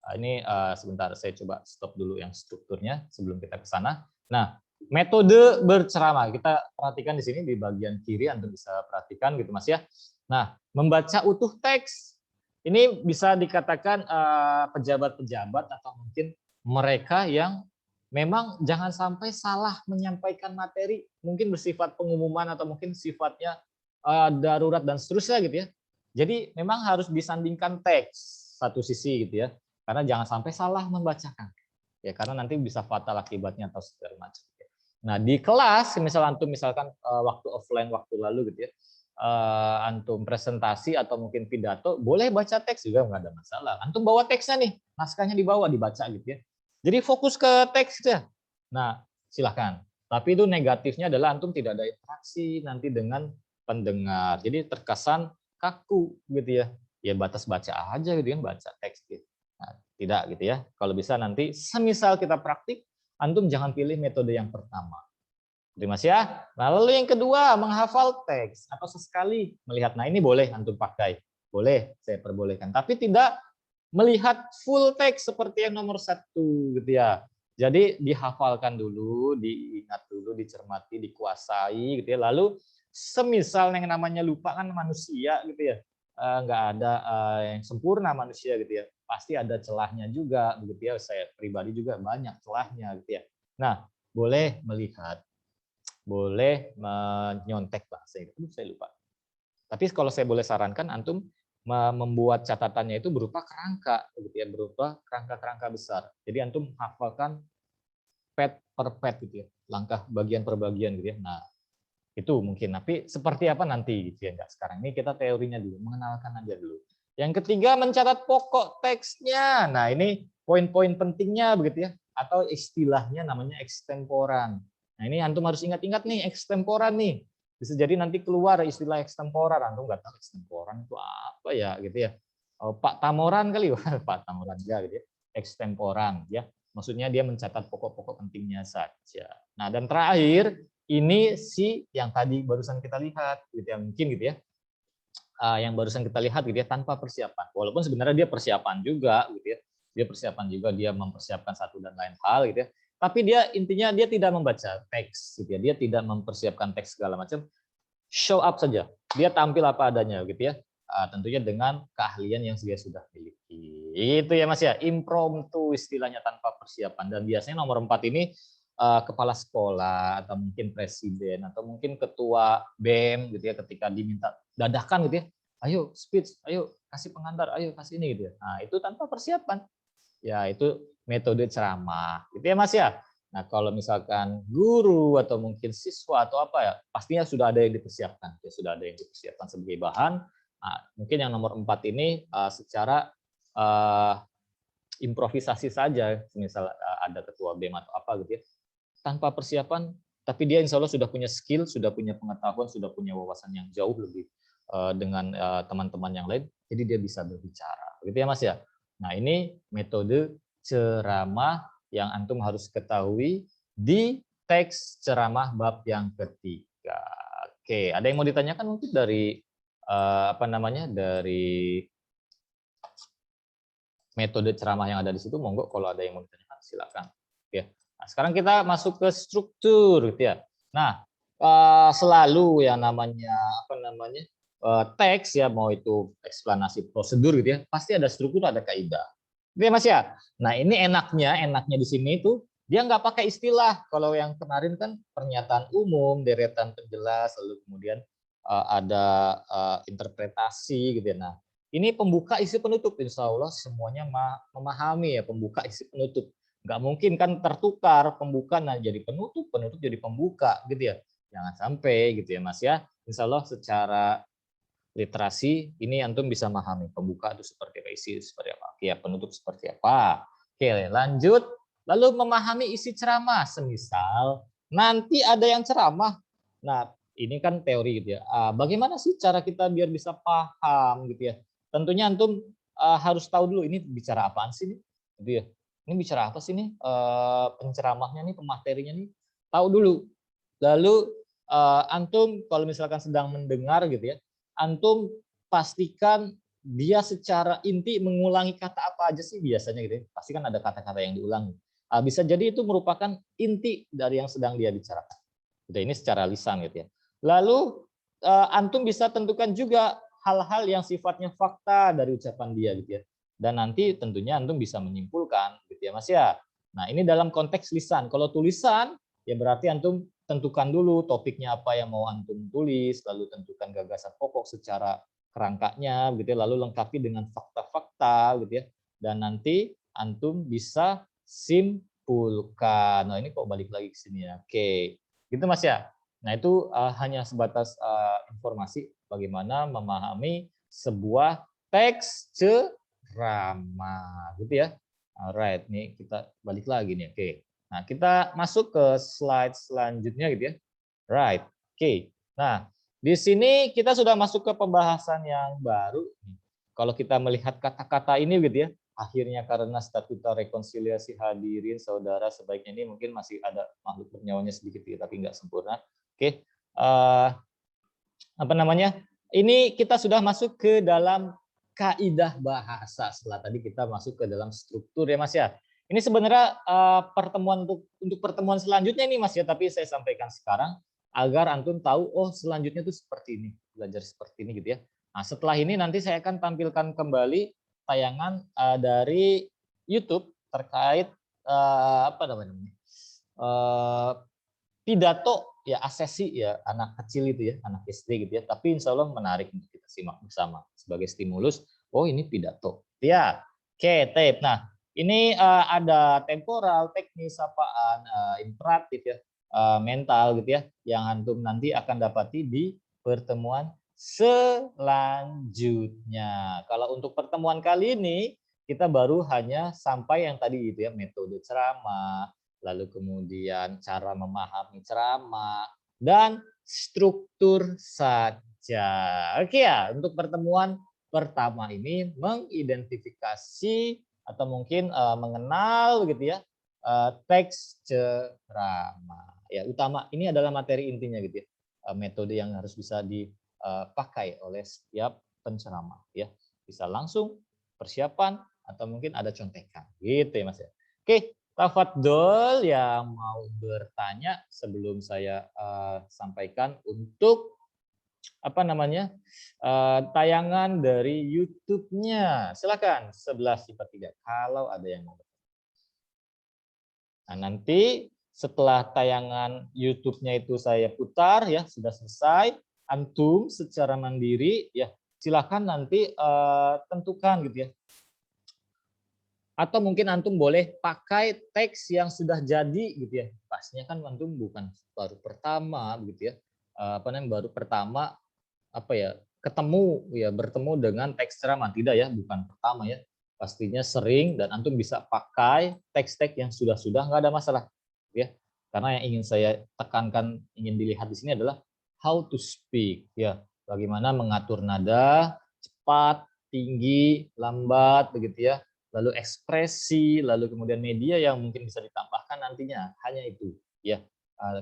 Ini sebentar saya coba stop dulu yang strukturnya sebelum kita ke sana. Nah, metode berceramah kita perhatikan di sini di bagian kiri Anda bisa perhatikan gitu Mas ya. Nah, membaca utuh teks ini bisa dikatakan pejabat-pejabat atau mungkin mereka yang memang jangan sampai salah menyampaikan materi, mungkin bersifat pengumuman atau mungkin sifatnya darurat dan seterusnya gitu ya. Jadi memang harus disandingkan teks satu sisi gitu ya, karena jangan sampai salah membacakan. Ya, karena nanti bisa fatal akibatnya atau segala macam. Nah, di kelas misal antum misalkan waktu offline waktu lalu gitu ya, antum presentasi atau mungkin pidato, boleh baca teks juga nggak ada masalah. Antum bawa teksnya nih, naskahnya dibawa dibaca gitu ya. Jadi fokus ke teks ya. Nah, silahkan. Tapi itu negatifnya adalah antum tidak ada interaksi nanti dengan pendengar. Jadi terkesan kaku gitu ya. Ya batas baca aja gitu kan, baca teks gitu. Nah, tidak gitu ya. Kalau bisa nanti semisal kita praktik, antum jangan pilih metode yang pertama. Gitu Mas ya. Nah, lalu yang kedua, menghafal teks atau sesekali melihat. Nah, ini boleh antum pakai. Boleh, saya perbolehkan. Tapi tidak melihat full teks seperti yang nomor 1 gitu ya. Jadi dihafalkan dulu, diingat dulu, dicermati, dikuasai gitu ya. Lalu semisal yang namanya lupa kan manusia gitu ya. Nggak ada yang sempurna manusia gitu ya. Pasti ada celahnya juga begitu ya. Saya pribadi juga banyak celahnya gitu ya. Nah, boleh melihat, boleh menyontek bahasa itu. Saya lupa. Tapi kalau saya boleh sarankan antum membuat catatannya itu berupa kerangka gitu ya, berupa kerangka-kerangka besar. Jadi antum hafalkan pet per pet gitu ya, langkah bagian per bagian gitu ya. Nah, itu mungkin. Tapi seperti apa nanti gitu ya, enggak sekarang ini kita teorinya dulu, mengenalkan aja dulu. Yang ketiga, mencatat pokok teksnya. Nah, ini poin-poin pentingnya begitu ya, atau istilahnya namanya ekstemporan. Nah, ini antum harus ingat-ingat nih ekstemporan nih. Bisa jadi nanti keluar istilah ekstemporan, antum nggak tahu ekstemporan itu apa ya gitu ya. Pak Tamoran kali, Pak Tamoran ya gitu ya. Ekstemporan ya. Maksudnya dia mencatat pokok-pokok pentingnya saja. Nah, dan terakhir ini yang tadi barusan kita lihat gitu ya, mungkin gitu ya. Yang barusan kita lihat gitu ya, tanpa persiapan. Walaupun sebenarnya dia persiapan juga gitu ya. Dia persiapan juga, dia mempersiapkan satu dan lain hal gitu ya. Tapi dia intinya dia tidak membaca teks gitu ya. Dia tidak mempersiapkan teks segala macam. Show up saja. Dia tampil apa adanya gitu ya. Tentunya dengan keahlian yang dia sudah miliki. Itu ya Mas ya, impromptu istilahnya tanpa persiapan. Dan biasanya nomor 4 ini kepala sekolah atau mungkin presiden atau mungkin ketua BEM gitu ya, ketika diminta dadakan gitu ya. Ayo speech, ayo kasih pengantar, ayo kasih ini gitu ya. Nah, itu tanpa persiapan. Ya, itu metode ceramah. Gitu ya Mas ya. Nah, kalau misalkan guru atau mungkin siswa atau apa ya, pastinya sudah ada yang dipersiapkan. Ya, sudah ada yang dipersiapkan sebagai bahan. Nah, mungkin yang nomor 4 ini secara improvisasi saja, misal ada ketua BEM atau apa gitu ya, tanpa persiapan, tapi dia insya Allah sudah punya skill, sudah punya pengetahuan, sudah punya wawasan yang jauh lebih dengan teman-teman yang lain, jadi dia bisa berbicara. Gitu ya Mas ya. Nah, ini metode ceramah yang antum harus ketahui di teks ceramah bab yang ketiga. Oke, ada yang mau ditanyakan mungkin dari dari metode ceramah yang ada di situ? Monggo kalau ada yang mau ditanyakan silakan. Oke. Nah, sekarang kita masuk ke struktur gitu ya. Nah, selalu yang namanya teks ya, mau itu eksplanasi prosedur gitu ya, pasti ada struktur, ada kaidah. Oke Mas ya. Nah, ini enaknya di sini itu dia nggak pakai istilah. Kalau yang kemarin kan pernyataan umum, deretan penjelas, lalu kemudian ada interpretasi gitu ya. Nah, ini pembuka isi penutup, insya Allah semuanya memahami ya pembuka isi penutup. Nggak mungkin kan tertukar pembuka nah jadi penutup, penutup jadi pembuka gitu ya. Jangan sampai gitu ya Mas ya. Insya Allah secara literasi ini antum bisa memahami pembuka itu seperti apa, isi seperti apa, ya penutup seperti apa. Oke, lanjut. Lalu memahami isi ceramah, semisal nanti ada yang ceramah. Nah, ini kan teori gitu ya. Bagaimana sih cara kita biar bisa paham gitu ya? Tentunya antum harus tahu dulu ini bicara apaan sih nih, gitu ya. Ini bicara apa sih nih penceramahnya nih, pematerinya nih, tahu dulu. Lalu antum kalau misalkan sedang mendengar gitu ya, antum pastikan dia secara inti mengulangi kata apa aja sih biasanya gitu ya. Pasti kan ada kata-kata yang diulangi. Bisa jadi itu merupakan inti dari yang sedang dia bicarakan. Gitu, ini secara lisan gitu ya. Lalu antum bisa tentukan juga hal-hal yang sifatnya fakta dari ucapan dia gitu ya. Dan nanti tentunya antum bisa menyimpulkan gitu ya Mas ya. Nah, ini dalam konteks lisan. Kalau tulisan ya berarti antum tentukan dulu topiknya apa yang mau antum tulis, lalu tentukan gagasan pokok secara kerangkanya gitu ya, lalu lengkapi dengan fakta-fakta gitu ya. Dan nanti antum bisa simpulkan. Nah, ini kok balik lagi ke sini ya. Oke. Gitu Mas ya. Nah, itu hanya sebatas informasi bagaimana memahami sebuah teks ceramah gitu ya. Alright, nih kita balik lagi nih. Oke. Nah, kita masuk ke slide selanjutnya gitu ya. Right. Oke. Nah, di sini kita sudah masuk ke pembahasan yang baru. Kalau kita melihat kata-kata ini gitu ya, akhirnya karena statuta rekonsiliasi hadirin saudara, sebaiknya ini mungkin masih ada makhluk bernyawanya sedikit ya, tapi nggak sempurna. Oke. Apa namanya? Ini kita sudah masuk ke dalam kaidah bahasa. Setelah tadi kita masuk ke dalam struktur ya Mas ya. Ini sebenarnya pertemuan untuk pertemuan selanjutnya nih Mas ya, tapi saya sampaikan sekarang agar antum tahu oh selanjutnya tuh seperti ini, belajar seperti ini gitu ya. Nah, setelah ini nanti saya akan tampilkan kembali tayangan dari YouTube terkait apa namanya? Pidato ya asesi ya anak kecil itu ya, anak SD gitu ya. Tapi insya Allah menarik untuk kita simak bersama sebagai stimulus. Oh ini pidato. Ya, oke, tape. Nah, ini ada temporal, teknis, sapaan, imperatif ya, mental gitu ya, yang antum nanti akan dapati di pertemuan selanjutnya. Kalau untuk pertemuan kali ini kita baru hanya sampai yang tadi gitu ya, metode ceramah, lalu kemudian cara memahami ceramah dan struktur saja. Oke ya, untuk pertemuan pertama ini mengidentifikasi atau mungkin mengenal gitu ya teks ceramah. Ya, utama ini adalah materi intinya gitu ya. Metode yang harus bisa dipakai oleh setiap penceramah ya. Bisa langsung persiapan atau mungkin ada contekan gitu ya Mas ya. Oke, tafadhol yang mau bertanya sebelum saya sampaikan untuk apa namanya tayangan dari YouTube-nya. Silakan 11-3 kalau ada yang mau. Nah, nanti setelah tayangan YouTube-nya itu saya putar ya, sudah selesai, antum secara mandiri ya silakan nanti tentukan gitu ya. Atau mungkin antum boleh pakai teks yang sudah jadi gitu ya. Pastinya kan antum bukan baru pertama begitu ya. Apa namanya baru pertama apa ya bertemu dengan teks ceramah, tidak ya, bukan pertama ya, pastinya sering dan antum bisa pakai teks-teks yang sudah nggak ada masalah ya, karena yang ingin saya tekankan, ingin dilihat di sini adalah how to speak ya, bagaimana mengatur nada cepat, tinggi, lambat begitu ya, lalu ekspresi, lalu kemudian media yang mungkin bisa ditambahkan nantinya, hanya itu ya.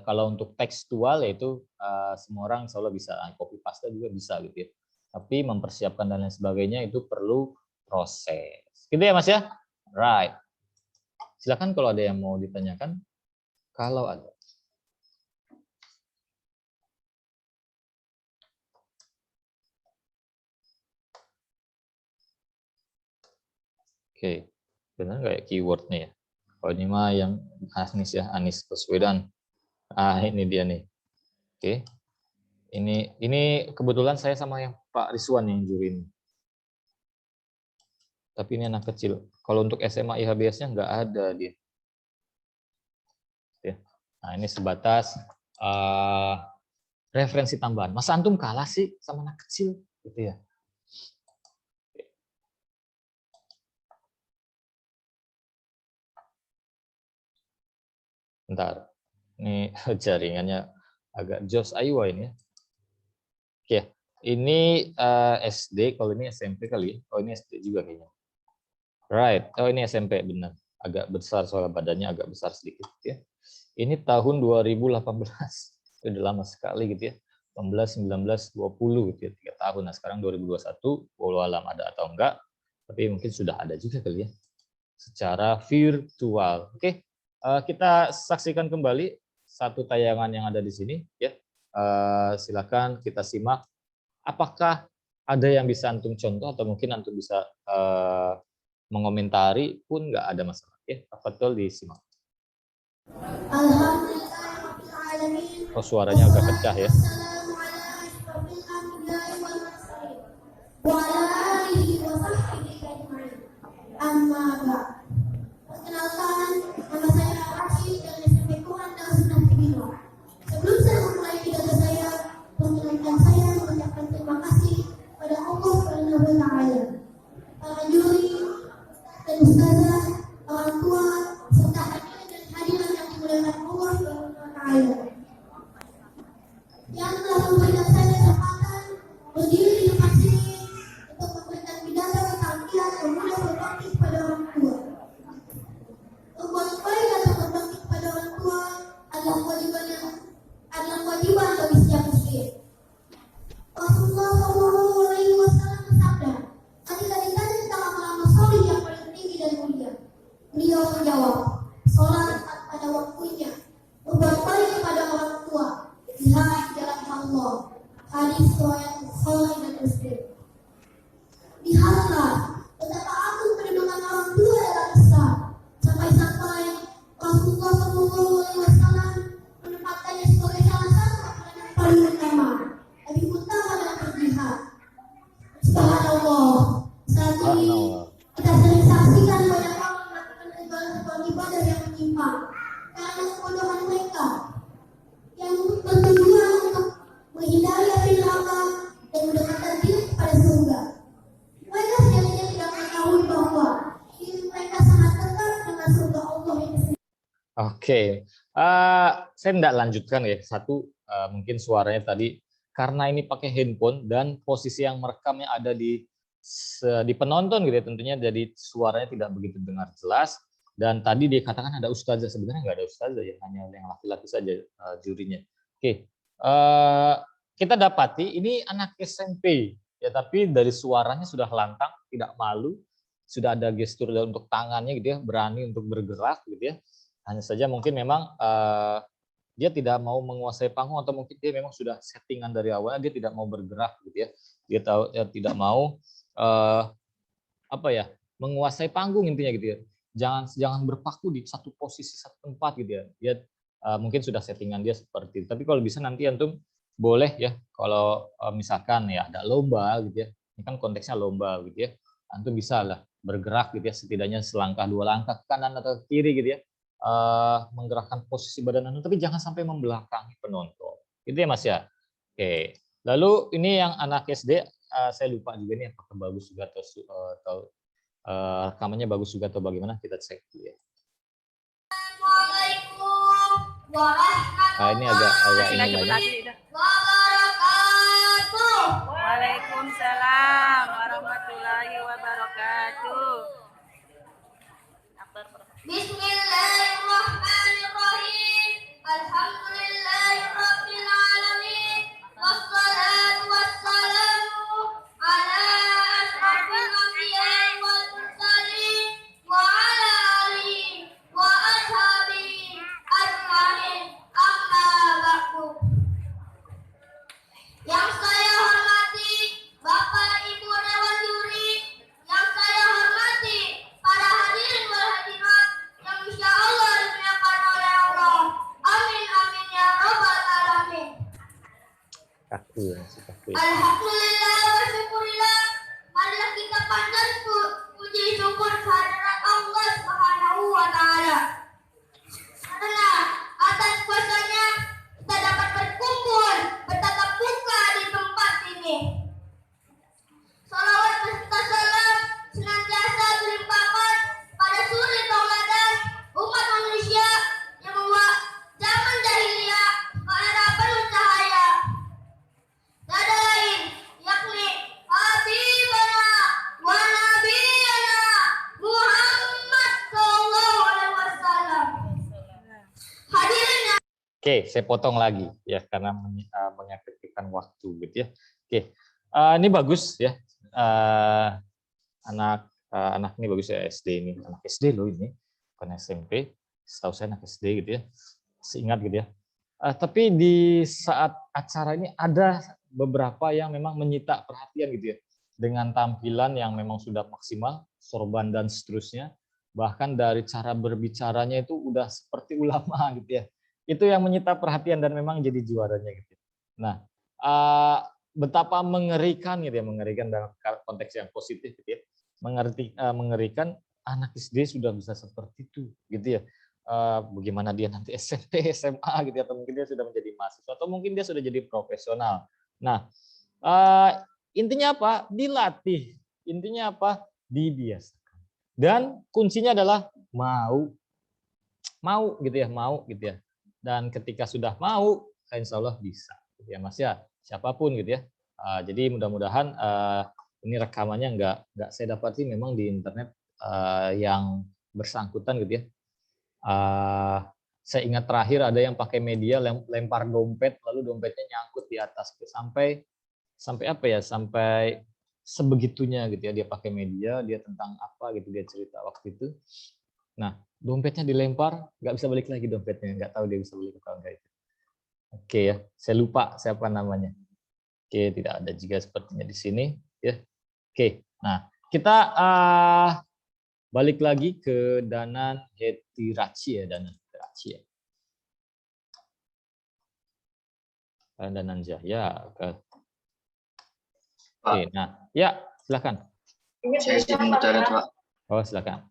Kalau untuk tekstual yaitu semua orang insya Allah bisa, copy paste juga bisa gitu ya. Tapi mempersiapkan dan lain sebagainya itu perlu proses. Gitu ya Mas ya? Right. Silakan kalau ada yang mau ditanyakan. Kalau ada. Oke. Benar nggak ya keywordnya ya? Kalau ini mah yang Anies ya, Anies Baswedan. Ini dia nih. Oke. Ini kebetulan saya sama yang Pak Rizwan yang juri ini. Tapi ini anak kecil. Kalau untuk SMA IHBS-nya nggak ada dia. Ya. Nah, ini sebatas referensi tambahan. Masa antum kalah sih sama anak kecil gitu ya. Bentar. Ini jaringannya agak jos Aiwa ini ya. Oke, ini SD, kalau ini SMP kali ya. Oh, ini SD juga kayaknya. Right. Oh, ini SMP benar. Agak besar soalnya badannya agak besar sedikit ya. Ini tahun 2018. Sudah lama sekali gitu ya. 18, 19, 20 gitu ya. 3 tahun. Nah, sekarang 2021, walau alam ada atau enggak, tapi mungkin sudah ada juga kali ya. Secara virtual. Oke. Kita saksikan kembali satu tayangan yang ada di sini ya. Silakan kita simak apakah ada yang bisa antum contoh atau mungkin antum bisa mengomentari pun nggak ada masalah. Tafadhol disimak. Oh, suaranya agak pecah ya. Perkenalkan, nama saya Rashid dan SMP Quran dan Sunnah Tibino. Sebelum saya memulai pidato saya, perkenalkan saya mengucapkan terima kasih pada Allah Subhanahu wa Ta'ala, para juri dan ustazah, orang tua, serta hadirin yang dimuliakan Allah Subhanahu wa Ta'ala, yang telah memberikan saya kesempatan berdiri di depan sini untuk memberikan pidato kebaktian pemuda berbakti pada orang tua. Berbuat baik atau berbakti pada orang tua adalah kewajiban bagi setiap muslim. Rasulullah SAW bersabda, ketika ditanya tentang amalan soleh yang paling tinggi dan mulia, beliau menjawab, sholat pada waktunya, berbuat baik kepada orang tua, jihad di jalan Allah. Hadis riwayat Bukhari dan Muslim. Lihatlah betapa agung perlindungan orang tua dalam Islam, sampai-sampai Rasulullah SAW menempatkannya sebagai salah satu amalan yang paling utama, lebih utama dalam berjihad. Subhanallah, saat ini kita sering saksikan banyak orang melakukan ibadah yang menyimpang karena kebodohan mereka yang bertujuan untuk menghindari api neraka dan mendekatkan diri kepada surga. Mereka sebenarnya tidak mengetahui bahwa diri mereka sangat dekat dengan surga Allah yang sendiri. Oke, saya tidak lanjutkan ya. Satu, mungkin suaranya tadi karena ini pakai handphone dan posisi yang merekamnya ada di penonton gitu ya, tentunya jadi suaranya tidak begitu dengar jelas. Dan tadi dia katakan ada ustazah, sebenarnya nggak ada ustazah ya, hanya yang laki-laki saja jurinya. Oke, kita dapati ini anak SMP ya, tapi dari suaranya sudah lantang, tidak malu, sudah ada gestur untuk tangannya gitu ya, berani untuk bergerak gitu ya. Hanya saja mungkin memang dia tidak mau menguasai panggung atau mungkin dia memang sudah settingan dari awal, dia tidak mau bergerak gitu ya. Dia tahu ya, tidak mau menguasai panggung intinya gitu ya. Jangan berpaku di satu posisi, satu tempat gitu ya. Dia mungkin sudah settingan dia seperti itu. Tapi kalau bisa nanti antum boleh ya, kalau misalkan ya ada lomba gitu ya. Ini kan konteksnya lomba gitu ya. Antum bisa lah bergerak gitu ya, setidaknya selangkah dua langkah ke kanan atau ke kiri gitu ya. Menggerakkan posisi badan antum, tapi jangan sampai membelakangi penonton. Gitu ya Mas ya. Oke. Lalu ini yang anak SD, saya lupa juga nih apakah bagus juga atau rekamannya bagus juga atau bagaimana, kita cek dulu ya. Assalamualaikum warahmatullahi Ini agak ini banyak. wabarakatuh. Waalaikumsalam warahmatullahi wabarakatuh. Bismillahirrahmanirrahim. Alhamdulillahirabbil alamin. Wassalatu wassalamu ala asyrafil anbiya'i wal mursalin wa ala alihi wa ashabihi ajmain. Amma ba'du. Yang saya hormati Bapak Ibu Dewan Juri, yang saya hormati para hadirin wal hadirat yang insya Allah dimuliakan oleh Allah. Amin amin ya rabbal alamin. Alhamdulillah wa syukurillah. Marilah kita panjatkan puji syukur kehadirat Allah Subhanahu wa Ta'ala. Karena atas kuasanya kita dapat berkumpul, bertatap muka di tempat ini. Salawat beserta salam senantiasa dilimpahkan pada suri tauladan umat manusia yang membawa zaman jahiliyah ke era penuh cahaya. Tiada lain yakni Habibana wa Nabiyana Muhammad sallallahu alaihi wasallam. Hadirin yang Oke, saya potong lagi ya karena mengefektifkan waktu gitu ya. Oke, ini bagus ya. Anak ini bagus ya, SD ini, anak SD loh ini, bukan SMP. Setahu saya anak SD gitu ya, seingat gitu ya. Tapi di saat acara ini ada beberapa yang memang menyita perhatian gitu ya, dengan tampilan yang memang sudah maksimal, sorban dan seterusnya, bahkan dari cara berbicaranya itu udah seperti ulama gitu ya. Itu yang menyita perhatian dan memang jadi juaranya gitu. Nah, betapa mengerikan gitu ya, mengerikan dalam konteks yang positif gitu ya. Mengerikan anak SD sudah bisa seperti itu gitu ya. Bagaimana dia nanti SMP, SMA gitu ya, atau mungkin dia sudah menjadi mahasiswa atau mungkin dia sudah jadi profesional. Nah, intinya apa? Dilatih. Intinya apa? Dibiasakan. Dan kuncinya adalah mau gitu ya, mau gitu ya. Dan ketika sudah mau, insya Allah bisa gitu ya Mas ya, siapapun gitu ya. Jadi mudah-mudahan ini rekamannya nggak saya dapati memang di internet yang bersangkutan gitu ya. Saya ingat terakhir ada yang pakai media lempar dompet, lalu dompetnya nyangkut di atas gitu. Sampai apa ya, sampai sebegitunya gitu ya, dia pakai media, dia tentang apa gitu, dia cerita waktu itu. Nah, dompetnya dilempar, nggak bisa balik lagi dompetnya, nggak tahu dia bisa balik atau enggak itu. Oke ya, saya lupa siapa namanya. Oke, tidak ada juga sepertinya di sini ya. Oke, nah kita balik lagi ke Danan Hetirachi ya, Danan Hetirachi ya. Danan Jaya. Oke, nah ya silakan. Saya izin mencatat, Pak. Oh silakan.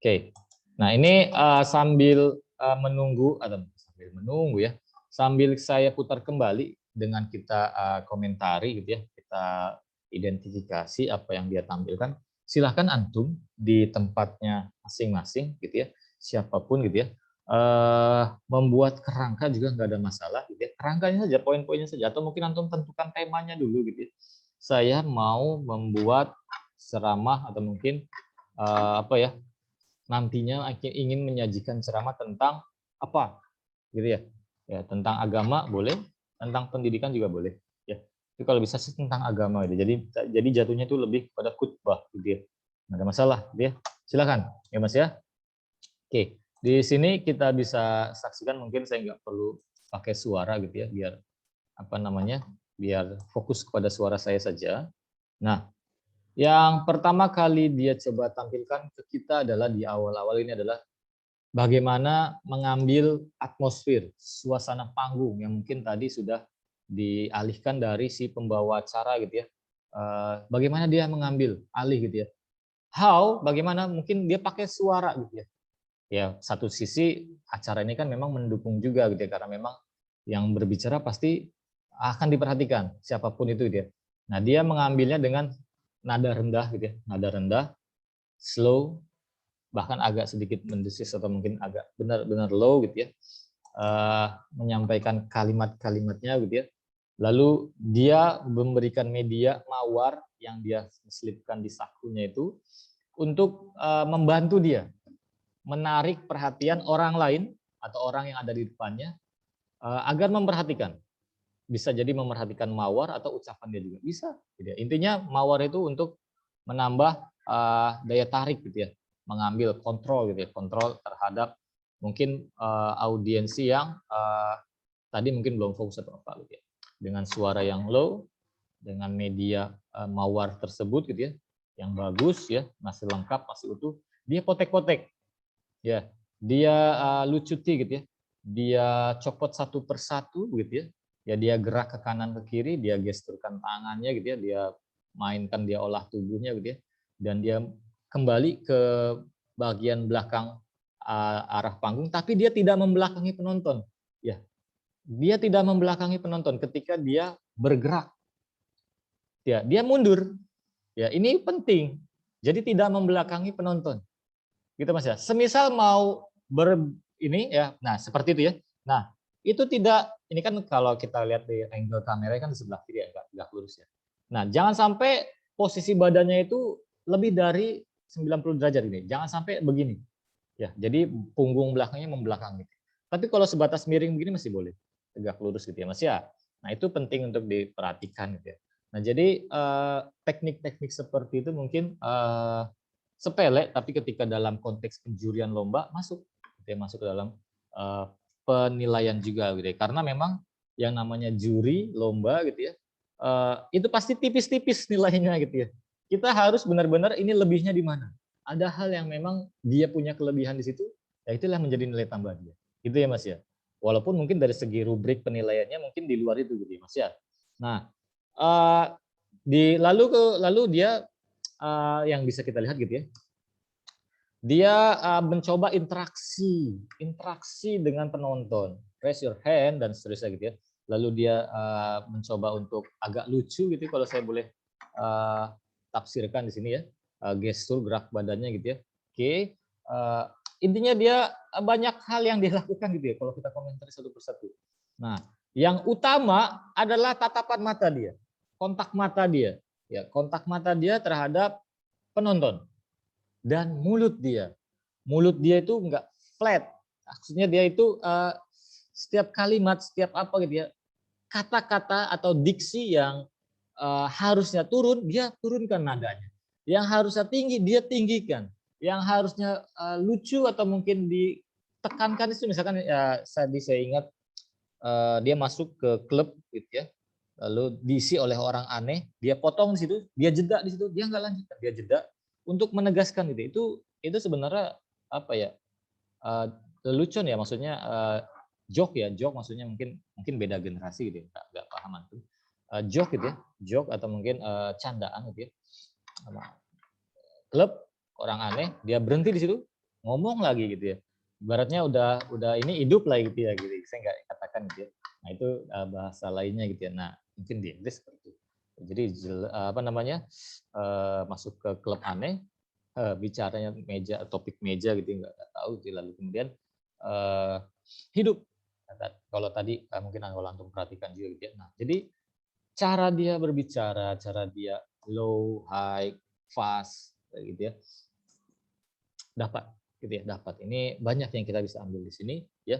Oke, nah ini sambil menunggu atau sambil menunggu ya, sambil saya putar kembali dengan kita komentari gitu ya, kita identifikasi apa yang dia tampilkan. Silahkan antum di tempatnya masing-masing gitu ya, siapapun gitu ya, membuat kerangka juga nggak ada masalah gitu ya, kerangkanya saja, poin-poinnya saja, atau mungkin antum tentukan temanya dulu gitu ya. Saya mau membuat ceramah atau mungkin apa ya, nantinya ingin menyajikan ceramah tentang apa gitu ya, ya tentang agama boleh, tentang pendidikan juga boleh ya. Tapi kalau bisa sih tentang agama gitu. Jadi jatuhnya itu lebih kepada khutbah gitu ya. Nggak ada masalah gitu ya. Silakan ya Mas ya. Oke, di sini kita bisa saksikan, mungkin saya nggak perlu pakai suara gitu ya, biar apa namanya, biar fokus kepada suara saya saja. Nah, yang pertama kali dia coba tampilkan ke kita adalah di awal-awal ini adalah bagaimana mengambil atmosfer, suasana panggung yang mungkin tadi sudah dialihkan dari si pembawa acara gitu ya. Bagaimana dia mengambil alih gitu ya. How, bagaimana mungkin dia pakai suara gitu ya. Ya, satu sisi acara ini kan memang mendukung juga gitu ya, karena memang yang berbicara pasti akan diperhatikan siapapun itu dia. Nah, dia mengambilnya dengan nada rendah gitu ya, nada rendah, slow, bahkan agak sedikit mendesis atau mungkin agak benar-benar low gitu ya, menyampaikan kalimat-kalimatnya gitu ya. Lalu dia memberikan media mawar yang dia selipkan di sakunya itu untuk membantu dia menarik perhatian orang lain atau orang yang ada di depannya agar memperhatikan. Bisa jadi memperhatikan mawar atau ucapan dia juga bisa. Gitu ya. Intinya mawar itu untuk menambah daya tarik gitu ya, mengambil kontrol gitu ya, kontrol terhadap mungkin audiensi yang tadi mungkin belum fokus atau apa gitu ya. Dengan suara yang low, dengan media mawar tersebut gitu ya, yang bagus ya, masih lengkap, masih utuh, dia potek-potek. Ya, dia lucuti gitu ya. Dia copot satu persatu gitu ya. Ya dia gerak ke kanan ke kiri, dia gesturkan tangannya gitu ya, dia mainkan, dia olah tubuhnya gitu ya. Dan dia kembali ke bagian belakang arah panggung, tapi dia tidak membelakangi penonton. Ya. Dia tidak membelakangi penonton ketika dia bergerak. Ya, dia mundur. Ya, ini penting. Jadi tidak membelakangi penonton. Gitu Mas ya. Semisal mau ini ya. Nah, seperti itu ya. Nah, itu tidak, ini kan kalau kita lihat di angle kamera kan di sebelah kiri ya, enggak lurus ya. Nah, jangan sampai posisi badannya itu lebih dari 90 derajat ini. Jangan sampai begini. Ya, jadi punggung belakangnya membelakangi. Tapi kalau sebatas miring begini masih boleh. Tegak lurus gitu ya Mas ya. Nah, itu penting untuk diperhatikan gitu ya. Nah, jadi teknik-teknik seperti itu mungkin sepele, tapi ketika dalam konteks penjurian lomba masuk, gitu ya, masuk ke dalam penilaian juga gitu ya. Karena memang yang namanya juri lomba gitu ya, itu pasti tipis-tipis nilainya gitu ya. Kita harus benar-benar ini lebihnya di mana. Ada hal yang memang dia punya kelebihan di situ, ya itulah menjadi nilai tambah dia. Gitu ya Mas ya. Walaupun mungkin dari segi rubrik penilaiannya mungkin di luar itu gitu ya Mas ya. Nah, lalu dia yang bisa kita lihat gitu ya. Dia mencoba interaksi dengan penonton, raise your hand dan seterusnya gitu ya. Lalu dia mencoba untuk agak lucu gitu kalau saya boleh tafsirkan di sini ya, gestur gerak badannya gitu ya. Oke, intinya dia banyak hal yang dia lakukan gitu ya kalau kita komentari satu persatu. Nah, yang utama adalah tatapan mata dia, kontak mata dia, ya kontak mata dia terhadap penonton. Dan mulut dia itu enggak flat, maksudnya dia itu setiap kalimat, setiap apa gitu ya, kata-kata atau diksi yang harusnya turun, dia turunkan nadanya, yang harusnya tinggi dia tinggikan, yang harusnya lucu atau mungkin ditekankan itu misalkan ya saya ingat dia masuk ke klub gitu ya, lalu diisi oleh orang aneh, dia potong di situ, dia jeda di situ, dia enggak lanjutkan, dia jeda untuk menegaskan gitu. Itu sebenarnya apa ya, lelucon ya, maksudnya joke maksudnya mungkin beda generasi gitu ya, nggak paham antum. Joke gitu ya, joke atau mungkin candaan gitu ya. Klub orang aneh, dia berhenti di situ, ngomong lagi gitu ya. Ibaratnya udah ini hidup lah gitu ya, gitu. Saya nggak katakan gitu ya. Nah itu bahasa lainnya gitu ya. Nah mungkin di Inggris seperti itu. Jadi masuk ke klub aneh, bicaranya meja, topik meja gitu, nggak tahu gitu. Lalu kemudian hidup. Kalau tadi mungkin kalau antum perhatikan juga gitu ya. Nah jadi cara dia berbicara, cara dia low, high, fast gitu ya, dapat gitu ya, dapat. Ini banyak yang kita bisa ambil di sini ya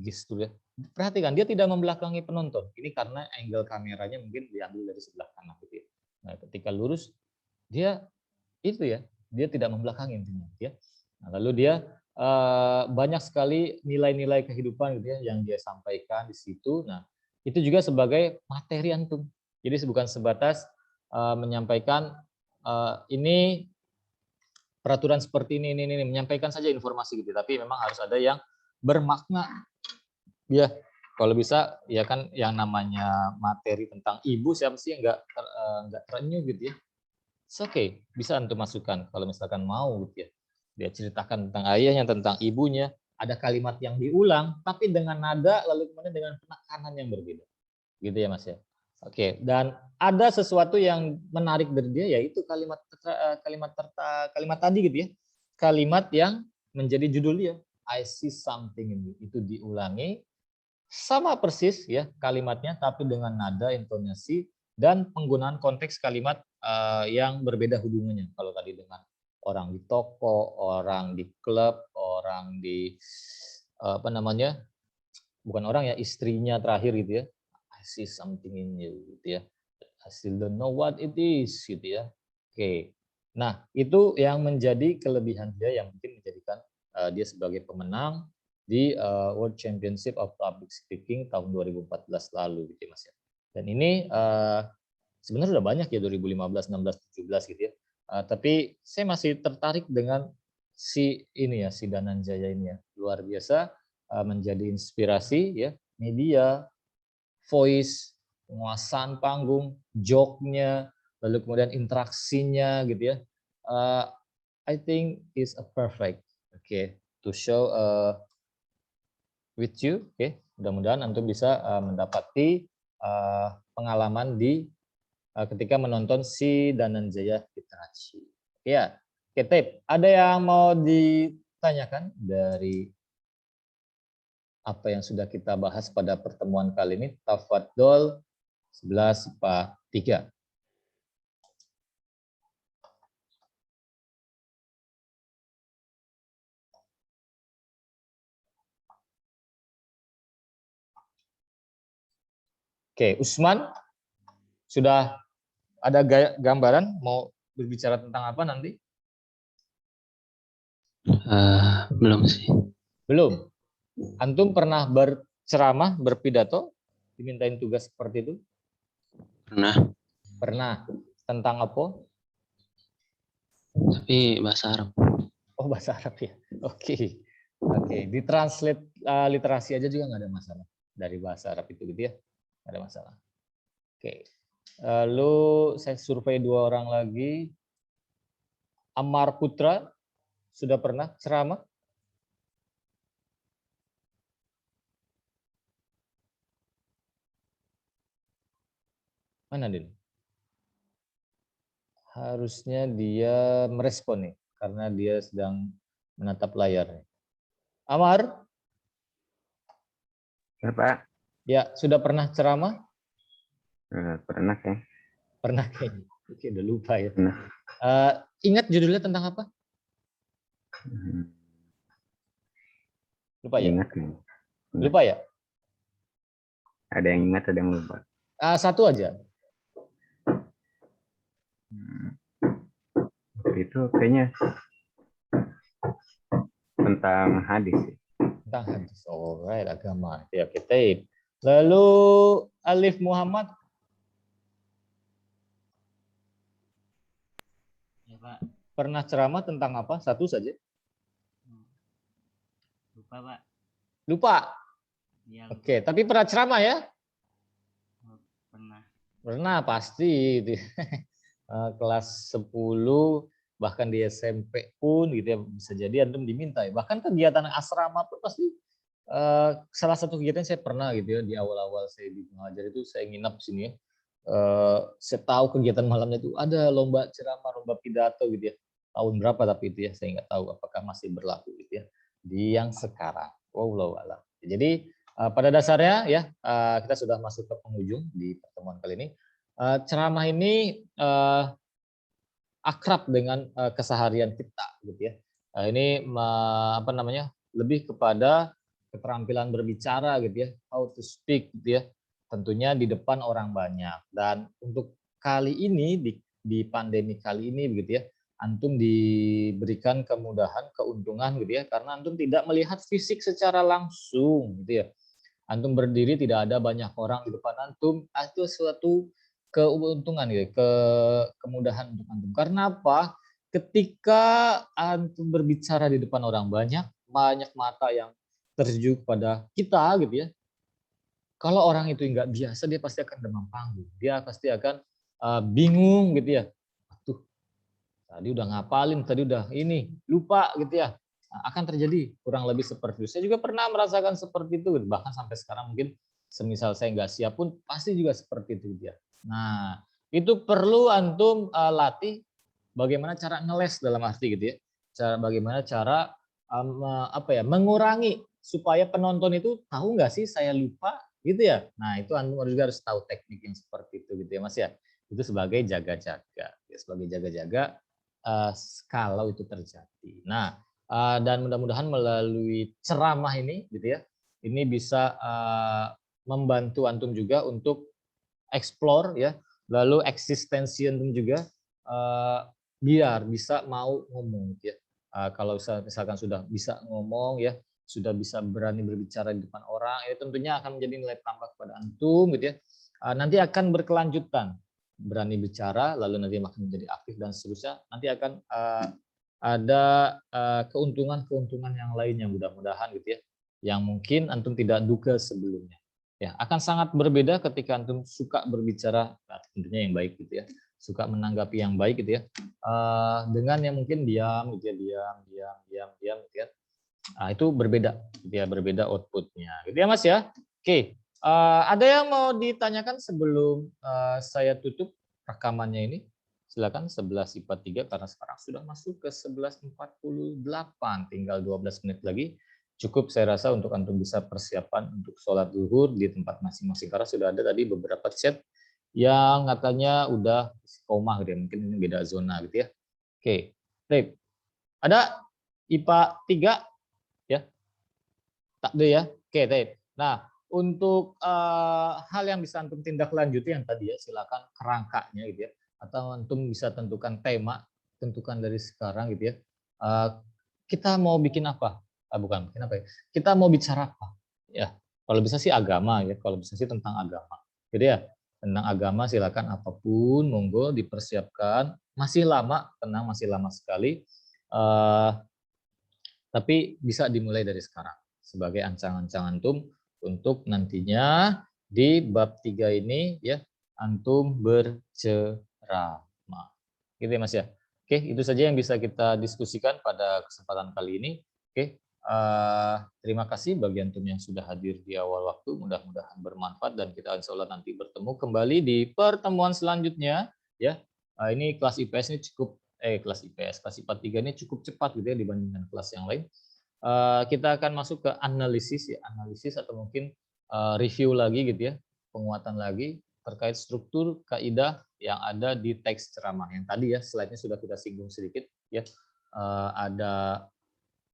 gestur ya. Perhatikan dia tidak membelakangi penonton. Ini karena angle kameranya mungkin diambil dari sebelah kanan gitu ya. Nah, ketika lurus dia itu ya, dia tidak membelakangi intinya ya. Nah, lalu dia banyak sekali nilai-nilai kehidupan gitu ya yang dia sampaikan di situ. Nah, itu juga sebagai materi antum. Jadi bukan sebatas menyampaikan ini peraturan seperti ini menyampaikan saja informasi gitu, tapi memang harus ada yang bermakna. Ya, kalau bisa ya kan yang namanya materi tentang ibu siapa sih yang nggak terenyuh gitu ya. Oke, bisa antum masukkan kalau misalkan mau gitu ya. Dia ceritakan tentang ayahnya, tentang ibunya, ada kalimat yang diulang tapi dengan nada lalu kemudian dengan penekanan yang berbeda. Gitu ya Mas ya. Oke, dan ada sesuatu yang menarik dari dia yaitu kalimat tadi gitu ya. Kalimat yang menjadi judul dia, I see something in you. Itu diulangi sama persis ya kalimatnya tapi dengan nada, intonasi dan penggunaan konteks kalimat yang berbeda hubungannya. Kalau tadi dengan orang di toko, orang di klub, orang di bukan orang ya, istrinya terakhir gitu ya. I see something in you gitu ya. I still don't know what it is gitu ya. Oke. Nah, itu yang menjadi kelebihan dia yang mungkin menjadikan dia sebagai pemenang di World Championship of Public Speaking tahun 2014 lalu gitu ya Mas ya. Dan ini sebenarnya sudah banyak ya 2015, 16, 17 gitu ya. Tapi saya masih tertarik dengan si Dananjaya ini ya. Luar biasa, menjadi inspirasi ya, media, voice, penguasaan panggung, joke-nya, lalu kemudian interaksinya gitu ya. I think is a perfect to show with you. Mudah-mudahan antum bisa mendapati pengalaman di ketika menonton si Dananjaya Hitarachi. Ya, Tip, ada yang mau ditanyakan dari apa yang sudah kita bahas pada pertemuan kali ini? Tafadhol 11 IPA 3. Oke, Usman, sudah ada gambaran mau berbicara tentang apa nanti? Belum sih. Belum. Antum pernah berceramah, berpidato dimintain tugas seperti itu? Pernah, Pernah. Tentang apa? tapi bahasa Arab. Oh, bahasa Arab ya. Oke. Oke, ditranslate literasi aja juga nggak ada masalah. Dari bahasa Arab itu gitu ya. Nggak ada masalah. Oke. Lalu saya survei 2 orang lagi. Amar Putra sudah pernah ceramah? Mana Din? Harusnya dia merespon nih, karena dia sedang menatap layar. Amar? Ya, Pak. Ya, sudah pernah ceramah? Pernah ya. Pernah kayaknya. Oke, udah lupa ya. Pernah. Ingat judulnya tentang apa? Lupa ya? Ingat nih. Lupa ya? Ada yang ingat, ada yang lupa. Satu aja. Waktu itu kayaknya tentang hadis. Tentang hadis. Alright, agama. Ya, oke. Lalu Alif Muhammad? Ya, Pak. Pernah ceramah tentang apa? Satu saja. Lupa, Pak. Lupa? Iya, Oke, tapi pernah ceramah ya? pernah. Pernah, pasti. Kelas 10, bahkan di SMP pun gitu ya, bisa jadi antum diminta ya. Bahkan kegiatan asrama pun pasti salah satu kegiatan saya pernah gitu ya, di awal-awal saya di pengajar itu saya nginap sini ya. Saya tahu kegiatan malamnya itu ada lomba ceramah, lomba pidato gitu ya. Tahun berapa tapi itu ya, saya nggak tahu apakah masih berlaku gitu ya di yang sekarang. Wallahu a'lam. Jadi pada dasarnya ya kita sudah masuk ke penghujung di pertemuan kali ini. Ceramah ini akrab dengan keseharian kita gitu ya. Ini apa namanya? Lebih kepada keterampilan berbicara gitu ya, how to speak gitu ya. Tentunya di depan orang banyak. Dan untuk kali ini di pandemi kali ini begitu ya, antum diberikan kemudahan, keuntungan gitu ya, karena antum tidak melihat fisik secara langsung gitu ya. Antum berdiri tidak ada banyak orang di depan antum, itu suatu keuntungan gitu, kemudahan untuk antum. Karena apa? Ketika antum berbicara di depan orang banyak mata yang tertuju pada kita gitu ya. Kalau orang itu nggak biasa, dia pasti akan demam panggung. Dia pasti akan bingung gitu ya. Aduh, tadi udah ngapalin, tadi udah ini lupa gitu ya. Akan terjadi kurang lebih seperti itu. Saya juga pernah merasakan seperti itu, bahkan sampai sekarang mungkin semisal saya nggak siap pun pasti juga seperti itu dia. Nah, itu perlu antum latih bagaimana cara ngeles dalam arti gitu ya. Bagaimana cara mengurangi supaya penonton itu tahu nggak sih saya lupa gitu ya. Nah, itu antum juga harus tahu teknik yang seperti itu gitu ya Mas ya. Itu sebagai jaga-jaga, sebagai jaga-jaga kalau itu terjadi. Nah, dan mudah-mudahan melalui ceramah ini gitu ya, ini bisa membantu antum juga untuk explore ya, lalu eksistensi antum juga biar bisa mau ngomong gitu ya. Kalau misalkan sudah bisa ngomong ya, sudah bisa berani berbicara di depan orang, itu tentunya akan menjadi nilai tambah kepada antum gitu ya. Nanti akan berkelanjutan, berani bicara, lalu nanti makin menjadi aktif dan seterusnya. Nanti akan ada keuntungan-keuntungan yang lainnya mudah-mudahan gitu ya, yang mungkin antum tidak duga sebelumnya. Ya, akan sangat berbeda ketika antum suka berbicara, tentunya yang baik gitu ya, suka menanggapi yang baik gitu ya, dengan yang mungkin diam gitu ya, diam gitu ya. Itu berbeda gitu ya, berbeda outputnya gitu ya Mas ya. Oke, ada yang mau ditanyakan sebelum saya tutup rekamannya ini? Silakan 11 IPA 3 karena sekarang sudah masuk ke 11.48, tinggal 12 menit lagi. Cukup saya rasa untuk antum bisa persiapan untuk sholat zuhur di tempat masing-masing, karena sudah ada tadi beberapa chat yang katanya udah istiqomah gitu ya, mungkin ini beda zona gitu ya. Oke, baik. Ada IPA 3 ya? Tak ada ya? Oke, baik. Nah, untuk hal yang bisa antum tindak lanjuti yang tadi ya, silakan kerangkanya gitu ya, atau antum bisa tentukan tema, tentukan dari sekarang gitu ya. Kita mau bikin apa? Bukan bikin apa ya? Kita mau bicara apa? Ya, Kalau bisa sih agama ya, kalau bisa sih tentang agama. Jadi ya tentang agama silakan apapun, monggo dipersiapkan. Masih lama, tenang masih lama sekali. Tapi bisa dimulai dari sekarang sebagai ancang-ancang antum untuk nantinya di bab 3 ini ya antum berceramah. Gitu ya Mas ya. Oke, itu saja yang bisa kita diskusikan pada kesempatan kali ini. Oke, terima kasih bagi antum yang sudah hadir di awal waktu. Mudah-mudahan bermanfaat dan kita insya Allah nanti bertemu kembali di pertemuan selanjutnya. Ya, ini kelas IPS ini cukup kelas IPA 3 ini cukup cepat gitu ya dibandingkan kelas yang lain. Kita akan masuk ke analisis atau mungkin review lagi gitu ya, penguatan lagi terkait struktur kaidah yang ada di teks ceramah yang tadi ya slide-nya sudah kita singgung sedikit ya. Ada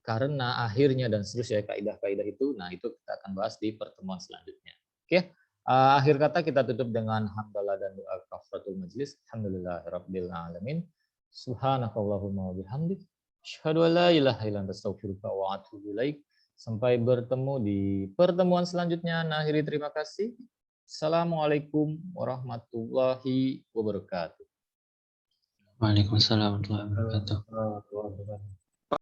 karena akhirnya dan seterusnya kaidah-kaidah itu. Nah, itu kita akan bahas di pertemuan selanjutnya. Oke. Akhir kata kita tutup dengan hamdalah dan doa kafaratul majlis. Alhamdulillahirabbil alamin. Subhanakallahumma wa bihamdik. Asyhadu an la ilaha illa anta astaghfiruka wa atubu ilaik. Sampai bertemu di pertemuan selanjutnya. Nah, akhiri terima kasih. Assalamualaikum warahmatullahi wabarakatuh. Waalaikumsalam warahmatullahi wabarakatuh. Warahmatullahi wabarakatuh.